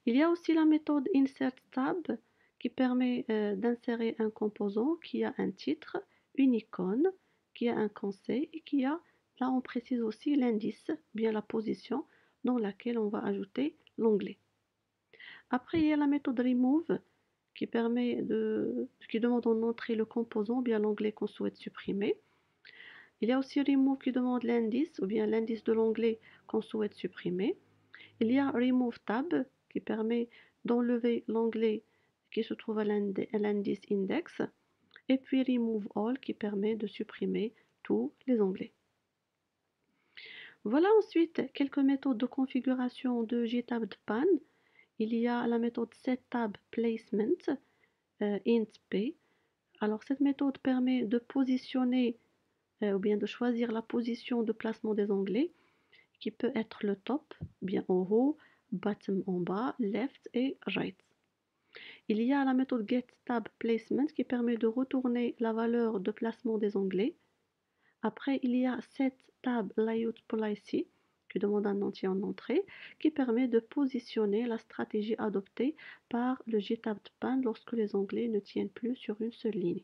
Il y a aussi la méthode insertTab qui permet d'insérer un composant qui a un titre, une icône, qui a un conseil et qui a, là on précise aussi l'indice, bien la position dans laquelle on va ajouter l'onglet. Après, il y a la méthode remove qui demande en entrée le composant, bien l'onglet qu'on souhaite supprimer. Il y a aussi remove qui demande l'indice ou bien l'indice de l'onglet qu'on souhaite supprimer. Il y a remove tab qui permet d'enlever l'onglet qui se trouve à l'indice index. Et puis remove all qui permet de supprimer tous les onglets. Voilà ensuite quelques méthodes de configuration de JTabPan. Il y a la méthode setTabPlacement int p. Alors cette méthode permet de positionner ou bien de choisir la position de placement des onglets qui peut être le top, bien en haut, bottom en bas, left et right. Il y a la méthode getTabPlacement qui permet de retourner la valeur de placement des onglets. Après, il y a setTabLayoutPolicy qui demande un entier en entrée, qui permet de positionner la stratégie adoptée par le JTabPan lorsque les onglets ne tiennent plus sur une seule ligne.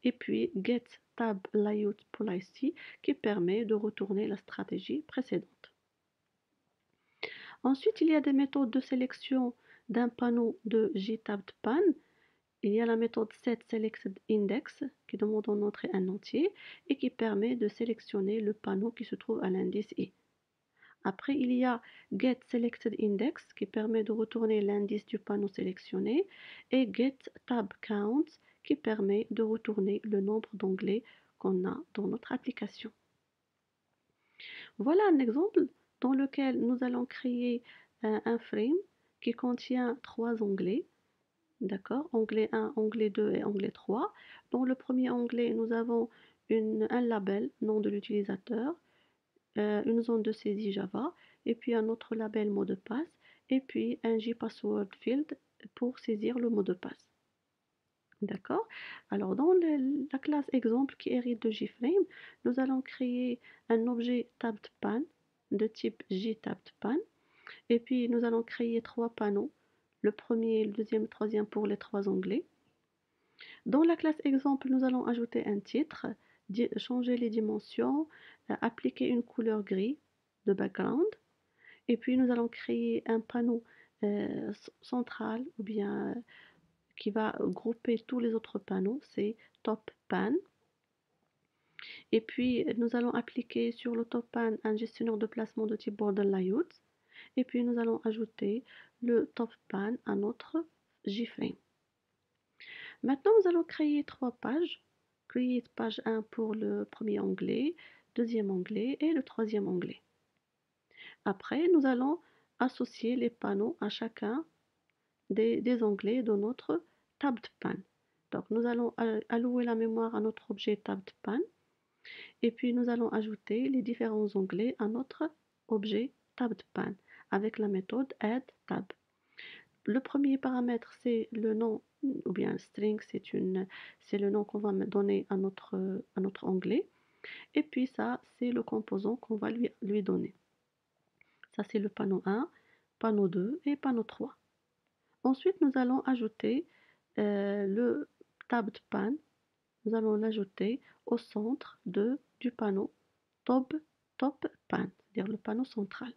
Et puis getTabLayoutPolicy qui permet de retourner la stratégie précédente. Ensuite, il y a des méthodes de sélection d'un panneau de JTabPan. Il y a la méthode setSelectedIndex qui demande en entrée un entier et qui permet de sélectionner le panneau qui se trouve à l'indice I. Après, il y a getSelectedIndex qui permet de retourner l'indice du panneau sélectionné et getTabCount qui permet de retourner le nombre d'onglets qu'on a dans notre application. Voilà un exemple dans lequel nous allons créer un frame qui contient 3 onglets. D'accord, onglet 1, onglet 2 et onglet 3. Dans le premier onglet, nous avons un label, nom de l'utilisateur, une zone de saisie Java, et puis un autre label mot de passe, et puis un JPassword field pour saisir le mot de passe. D'accord. Alors, dans la classe exemple qui hérite de JFrame, nous allons créer un objet TabedPan de type JTabedPan, et puis nous allons créer 3 panneaux, le premier, le deuxième, le troisième pour les 3 onglets. Dans la classe exemple, nous allons ajouter un titre, changer les dimensions, appliquer une couleur gris de background. Et puis nous allons créer un panneau central ou bien qui va grouper tous les autres panneaux, c'est top pan. Et puis nous allons appliquer sur le top pan un gestionnaire de placement de type border layout. Et puis nous allons ajouter le top pan à notre JFrame. Maintenant, nous allons créer 3 pages. Create page 1 pour le premier onglet, deuxième onglet et le troisième onglet. Après, nous allons associer les panneaux à chacun des onglets de notre TabedPan. Donc, nous allons allouer la mémoire à notre objet TabedPan et puis nous allons ajouter les différents onglets à notre objet TabedPan avec la méthode addTab. Le premier paramètre, c'est le nom, ou bien string, c'est le nom qu'on va donner à notre onglet. Et puis ça, c'est le composant qu'on va lui donner. Ça, c'est le panneau 1, panneau 2 et panneau 3. Ensuite, nous allons ajouter le TabedPan. Nous allons l'ajouter au centre du panneau top pan, c'est-à-dire le panneau central.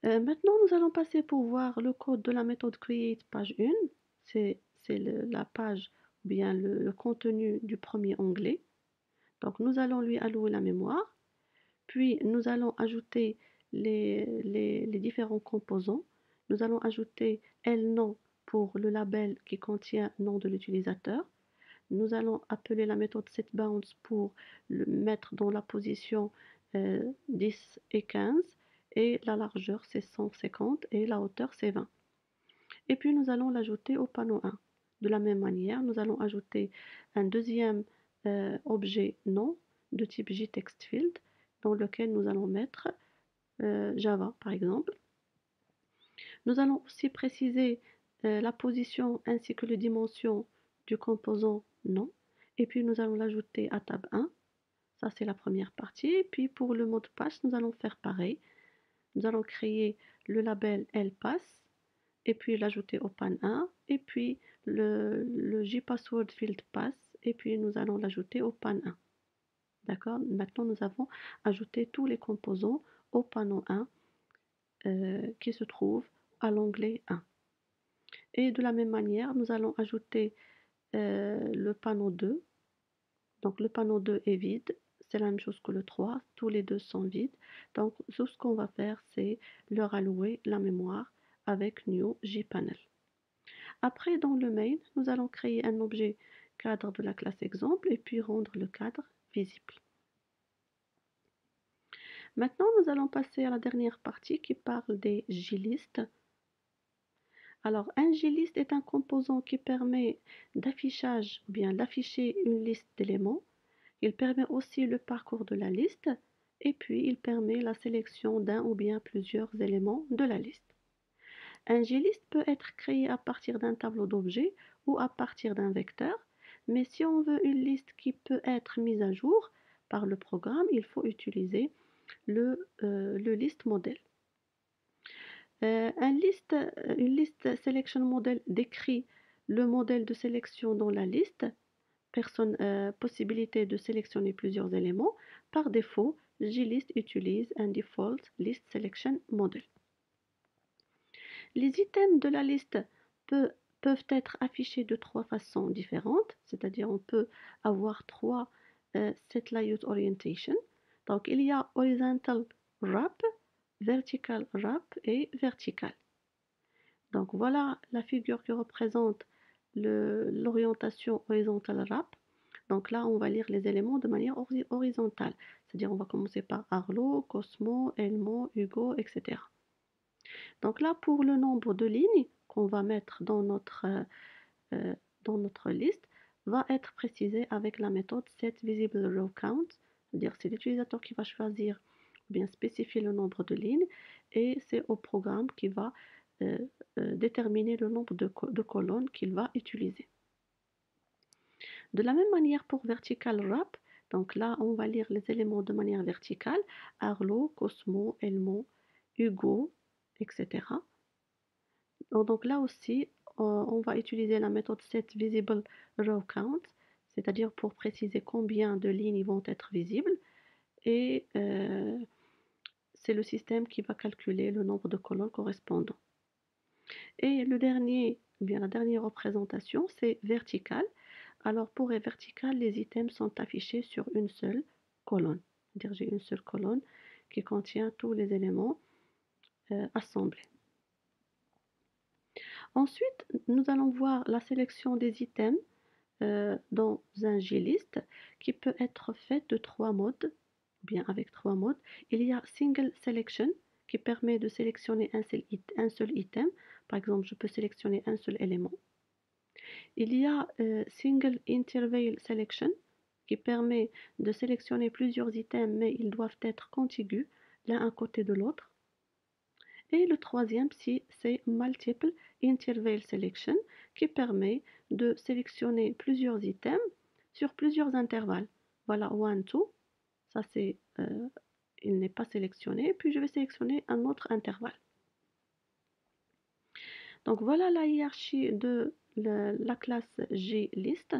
Maintenant, nous allons passer pour voir le code de la méthode create page 1. C'est la page ou bien le contenu du premier onglet. Donc, nous allons lui allouer la mémoire. Puis, nous allons ajouter les différents composants. Nous allons ajouter lNom pour le label qui contient nom de l'utilisateur. Nous allons appeler la méthode setBounds pour le mettre dans la position 10 et 15. Et la largeur c'est 150 et la hauteur c'est 20. et puis nous allons l'ajouter au panneau 1. De la même manière, nous allons ajouter un deuxième objet nom de type JTextField dans lequel nous allons mettre Java par exemple. Nous allons aussi préciser la position ainsi que les dimensions du composant nom et puis nous allons l'ajouter à tab 1. Ça c'est la première partie. Et puis pour le mot de passe, nous allons faire pareil. Nous allons créer le label LPass et puis l'ajouter au pan 1 et puis le JPassword field pass et puis nous allons l'ajouter au pan 1. D'accord? Maintenant nous avons ajouté tous les composants au panneau 1 qui se trouve à l'onglet 1. Et de la même manière, nous allons ajouter le panneau 2. Donc le panneau 2 est vide, c'est la même chose que le 3, tous les deux sont vides. Donc tout ce qu'on va faire, c'est leur allouer la mémoire avec new jpanel. Après, dans le main, nous allons créer un objet cadre de la classe exemple et puis rendre le cadre visible. Maintenant, nous allons passer à la dernière partie qui parle des JList. Alors, un JList est un composant qui permet d'affichage ou bien d'afficher une liste d'éléments. Il permet aussi le parcours de la liste et puis il permet la sélection d'un ou bien plusieurs éléments de la liste. Un JList peut être créé à partir d'un tableau d'objets ou à partir d'un vecteur, mais si on veut une liste qui peut être mise à jour par le programme, il faut utiliser le list model. Une liste selection model décrit le modèle de sélection dans la liste, possibilité de sélectionner plusieurs éléments. Par défaut, JList utilise un default list selection model. Les items de la liste peuvent être affichés de trois façons différentes, c'est-à-dire on peut avoir trois set layout orientation. Donc il y a horizontal wrap, vertical wrap et vertical. Donc voilà la figure qui représente l'orientation horizontal wrap. Donc là, on va lire les éléments de manière horizontale, c'est-à-dire on va commencer par Arlo, Cosmo, Elmo, Hugo, etc. Donc là, pour le nombre de lignes qu'on va mettre dans notre liste, va être précisé avec la méthode setVisibleRowCount, c'est-à-dire c'est l'utilisateur qui va choisir ou bien spécifier le nombre de lignes et c'est au programme qui va déterminer le nombre de colonnes qu'il va utiliser. De la même manière pour vertical wrap, donc là on va lire les éléments de manière verticale, Arlo, Cosmo, Elmo, Hugo, etc. Donc là aussi, on va utiliser la méthode setVisibleRowCount, c'est-à-dire pour préciser combien de lignes vont être visibles et c'est le système qui va calculer le nombre de colonnes correspondant. Et la dernière représentation, c'est vertical. Alors pour les verticales, les items sont affichés sur une seule colonne. C'est-à-dire j'ai une seule colonne qui contient tous les éléments assemblés. Ensuite, nous allons voir la sélection des items dans un JList qui peut être faite de trois modes, ou bien avec trois modes. Il y a Single Selection qui permet de sélectionner un seul item. Par exemple, je peux sélectionner un seul élément. Il y a Single Interval Selection qui permet de sélectionner plusieurs items, mais ils doivent être contigus l'un à côté de l'autre. Et le troisième, c'est Multiple Interval Selection qui permet de sélectionner plusieurs items sur plusieurs intervalles. Voilà, 1, 2, ça c'est, il n'est pas sélectionné, puis je vais sélectionner un autre intervalle. Donc voilà la hiérarchie de la classe JList.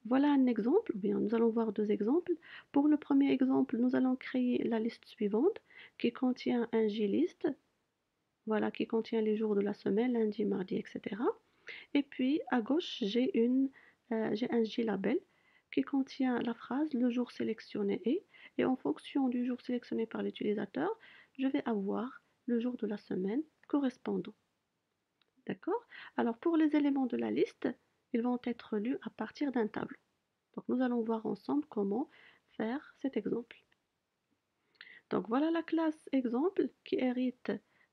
Voilà un exemple, ou bien nous allons voir deux exemples. Pour le premier exemple, nous allons créer la liste suivante qui contient un JList, voilà, qui contient les jours de la semaine, lundi, mardi, etc. Et puis à gauche, j'ai un JLabel qui contient la phrase le jour sélectionné est, et en fonction du jour sélectionné par l'utilisateur, je vais avoir le jour de la semaine correspondant. D'accord? Alors pour les éléments de la liste, ils vont être lus à partir d'un tableau. Donc nous allons voir ensemble comment faire cet exemple. Donc voilà la classe exemple qui hérite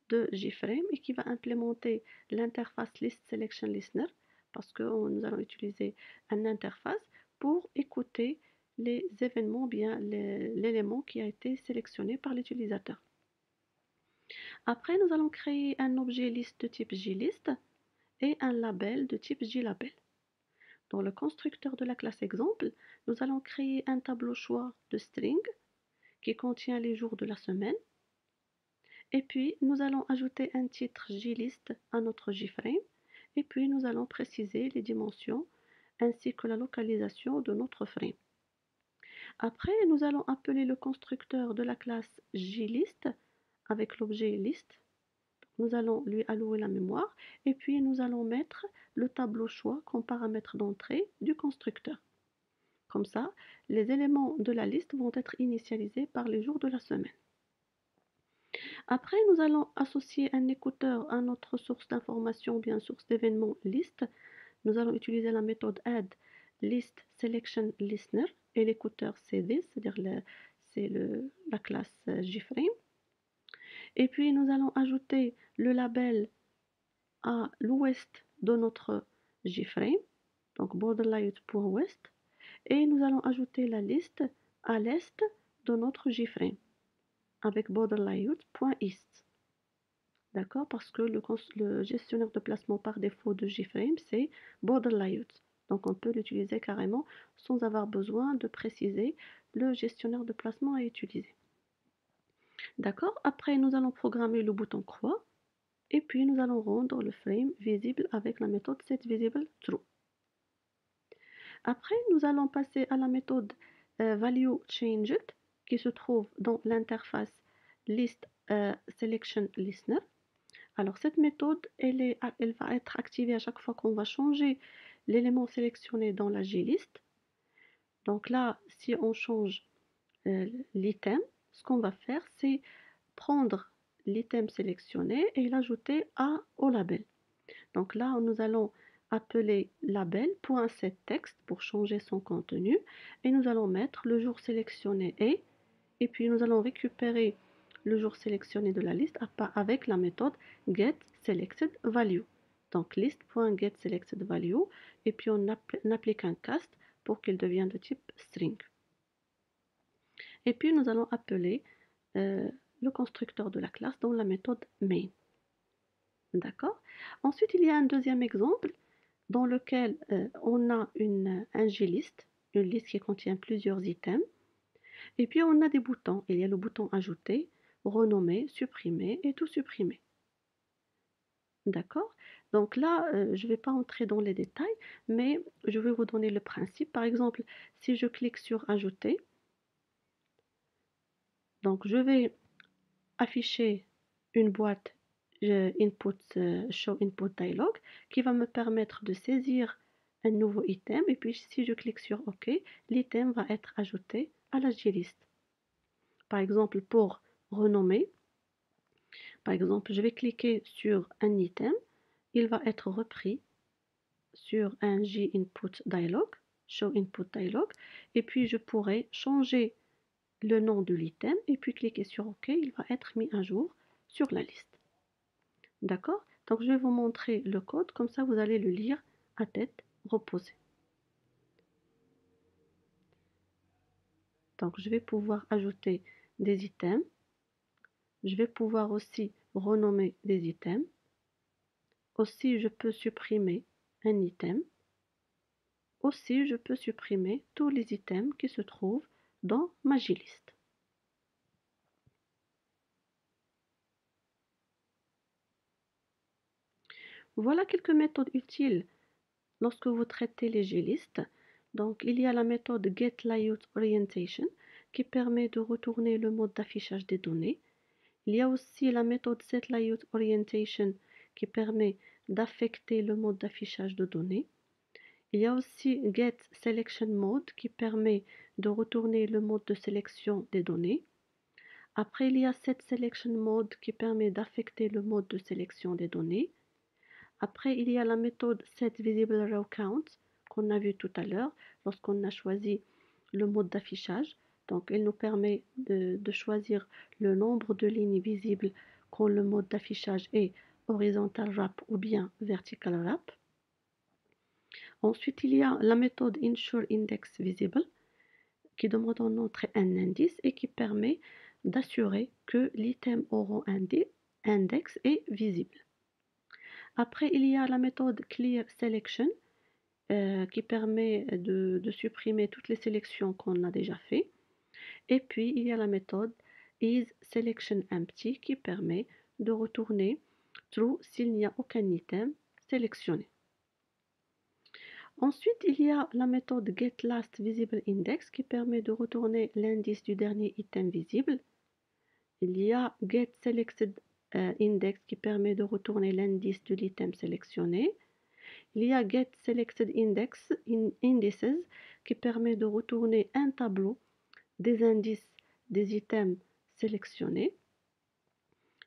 de JFrame et qui va implémenter l'interface List Selection Listener parce que nous allons utiliser une interface pour écouter les événements, bien l'élément qui a été sélectionné par l'utilisateur. Après, nous allons créer un objet liste de type JList et un label de type JLabel. Dans le constructeur de la classe exemple, nous allons créer un tableau choix de string qui contient les jours de la semaine. Et puis, nous allons ajouter un titre JList à notre JFrame. Et puis, nous allons préciser les dimensions ainsi que la localisation de notre frame. Après, nous allons appeler le constructeur de la classe JList avec l'objet list. Nous allons lui allouer la mémoire et puis nous allons mettre le tableau choix comme paramètre d'entrée du constructeur. Comme ça, les éléments de la liste vont être initialisés par les jours de la semaine. Après, nous allons associer un écouteur à notre source d'information, bien source d'événements list. Nous allons utiliser la méthode add list selection listener et l'écouteur CD, c'est-à-dire la classe JFrame. Et puis nous allons ajouter le label à l'ouest de notre JFrame, donc borderlayout.ouest, et nous allons ajouter la liste à l'est de notre JFrame avec borderlayout.east. D'accord? Parce que le gestionnaire de placement par défaut de JFrame, c'est borderlayout. Donc on peut l'utiliser carrément sans avoir besoin de préciser le gestionnaire de placement à utiliser. D'accord? Après, nous allons programmer le bouton croix et puis nous allons rendre le frame visible avec la méthode setVisibleTrue. Après, nous allons passer à la méthode valueChanged qui se trouve dans l'interface list selection listener. Alors cette méthode, elle va être activée à chaque fois qu'on va changer l'élément sélectionné dans la JList. Donc là, si on change l'item, ce qu'on va faire, c'est prendre l'item sélectionné et l'ajouter au label. Donc là, nous allons appeler label.setText pour changer son contenu et nous allons mettre le jour sélectionné et puis nous allons récupérer le jour sélectionné de la liste avec la méthode getSelectedValue. Donc list.getSelectedValue et puis on applique un cast pour qu'il devienne de type string. Et puis nous allons appeler le constructeur de la classe dans la méthode main. D'accord? Ensuite, il y a un deuxième exemple dans lequel on a un JList, une liste qui contient plusieurs items. Et puis on a des boutons. Il y a le bouton ajouter, renommer, supprimer et tout supprimer. D'accord? Donc là, je ne vais pas entrer dans les détails, mais je vais vous donner le principe. Par exemple, si je clique sur ajouter, donc je vais afficher une boîte show input dialog qui va me permettre de saisir un nouveau item et puis si je clique sur OK, l'item va être ajouté à la JList. Par exemple, pour renommer, par exemple, je vais cliquer sur un item, il va être repris sur un JInput dialog, show input dialog, et puis je pourrais changer le nom de l'item et puis cliquer sur OK, il va être mis à jour sur la liste. D'accord? Donc je vais vous montrer le code, comme ça vous allez le lire à tête reposée. Donc je vais pouvoir ajouter des items. Je vais pouvoir aussi renommer des items. Aussi je peux supprimer un item. Aussi je peux supprimer tous les items qui se trouvent dans ma JList. Voilà quelques méthodes utiles lorsque vous traitez les JList. Donc il y a la méthode getLayoutOrientation qui permet de retourner le mode d'affichage des données. Il y a aussi la méthode setLayoutOrientation qui permet d'affecter le mode d'affichage de données. Il y a aussi getSelectionMode qui permet de retourner le mode de sélection des données. Après, il y a setSelectionMode qui permet d'affecter le mode de sélection des données. Après, il y a la méthode setVisibleRowCount qu'on a vu tout à l'heure lorsqu'on a choisi le mode d'affichage. Donc, elle nous permet de choisir le nombre de lignes visibles quand le mode d'affichage est horizontal wrap ou bien vertical wrap. Ensuite, il y a la méthode Ensure Index Visible qui demande en entrée un indice et qui permet d'assurer que l'item auront index est visible. Après, il y a la méthode Clear Selection qui permet de supprimer toutes les sélections qu'on a déjà fait. Et puis, il y a la méthode isSelectionEmpty qui permet de retourner true s'il n'y a aucun item sélectionné. Ensuite, il y a la méthode getLastVisibleIndex qui permet de retourner l'indice du dernier item visible. Il y a getSelectedIndex qui permet de retourner l'indice de l'item sélectionné. Il y a getSelectedIndices qui permet de retourner un tableau des indices des items sélectionnés.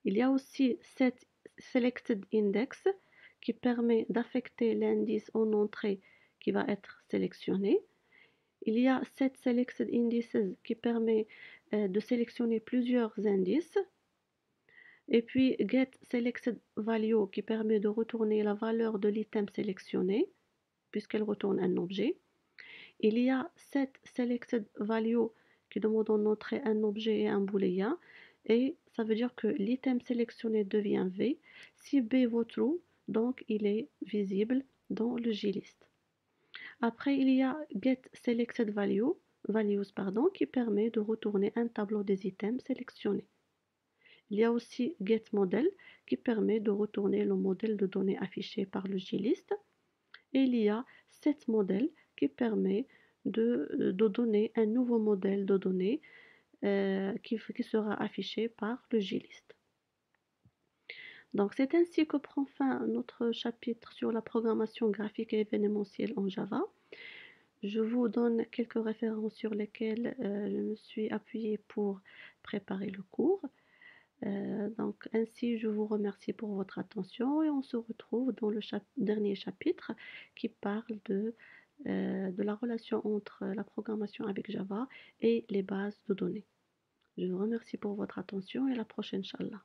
Il y a aussi setSelectedIndex qui permet d'affecter l'indice en entrée qui va être sélectionné. Il y a setSelectedIndices qui permet de sélectionner plusieurs indices. Et puis getSelectedValue qui permet de retourner la valeur de l'item sélectionné puisqu'elle retourne un objet. Il y a setSelectedValue qui demande en entrée un objet et un booléen. Et ça veut dire que l'item sélectionné devient V. Si B vaut true, donc il est visible dans le JList. Après, il y a getSelectedValues qui permet de retourner un tableau des items sélectionnés. Il y a aussi getModel qui permet de retourner le modèle de données affiché par le JList. Et il y a setModel qui permet de donner un nouveau modèle de données qui sera affiché par le JList. Donc c'est ainsi que prend fin notre chapitre sur la programmation graphique et événementielle en Java. Je vous donne quelques références sur lesquelles je me suis appuyée pour préparer le cours. Donc ainsi, je vous remercie pour votre attention et on se retrouve dans le dernier chapitre qui parle de la relation entre la programmation avec Java et les bases de données. Je vous remercie pour votre attention et à la prochaine, Inch'Allah.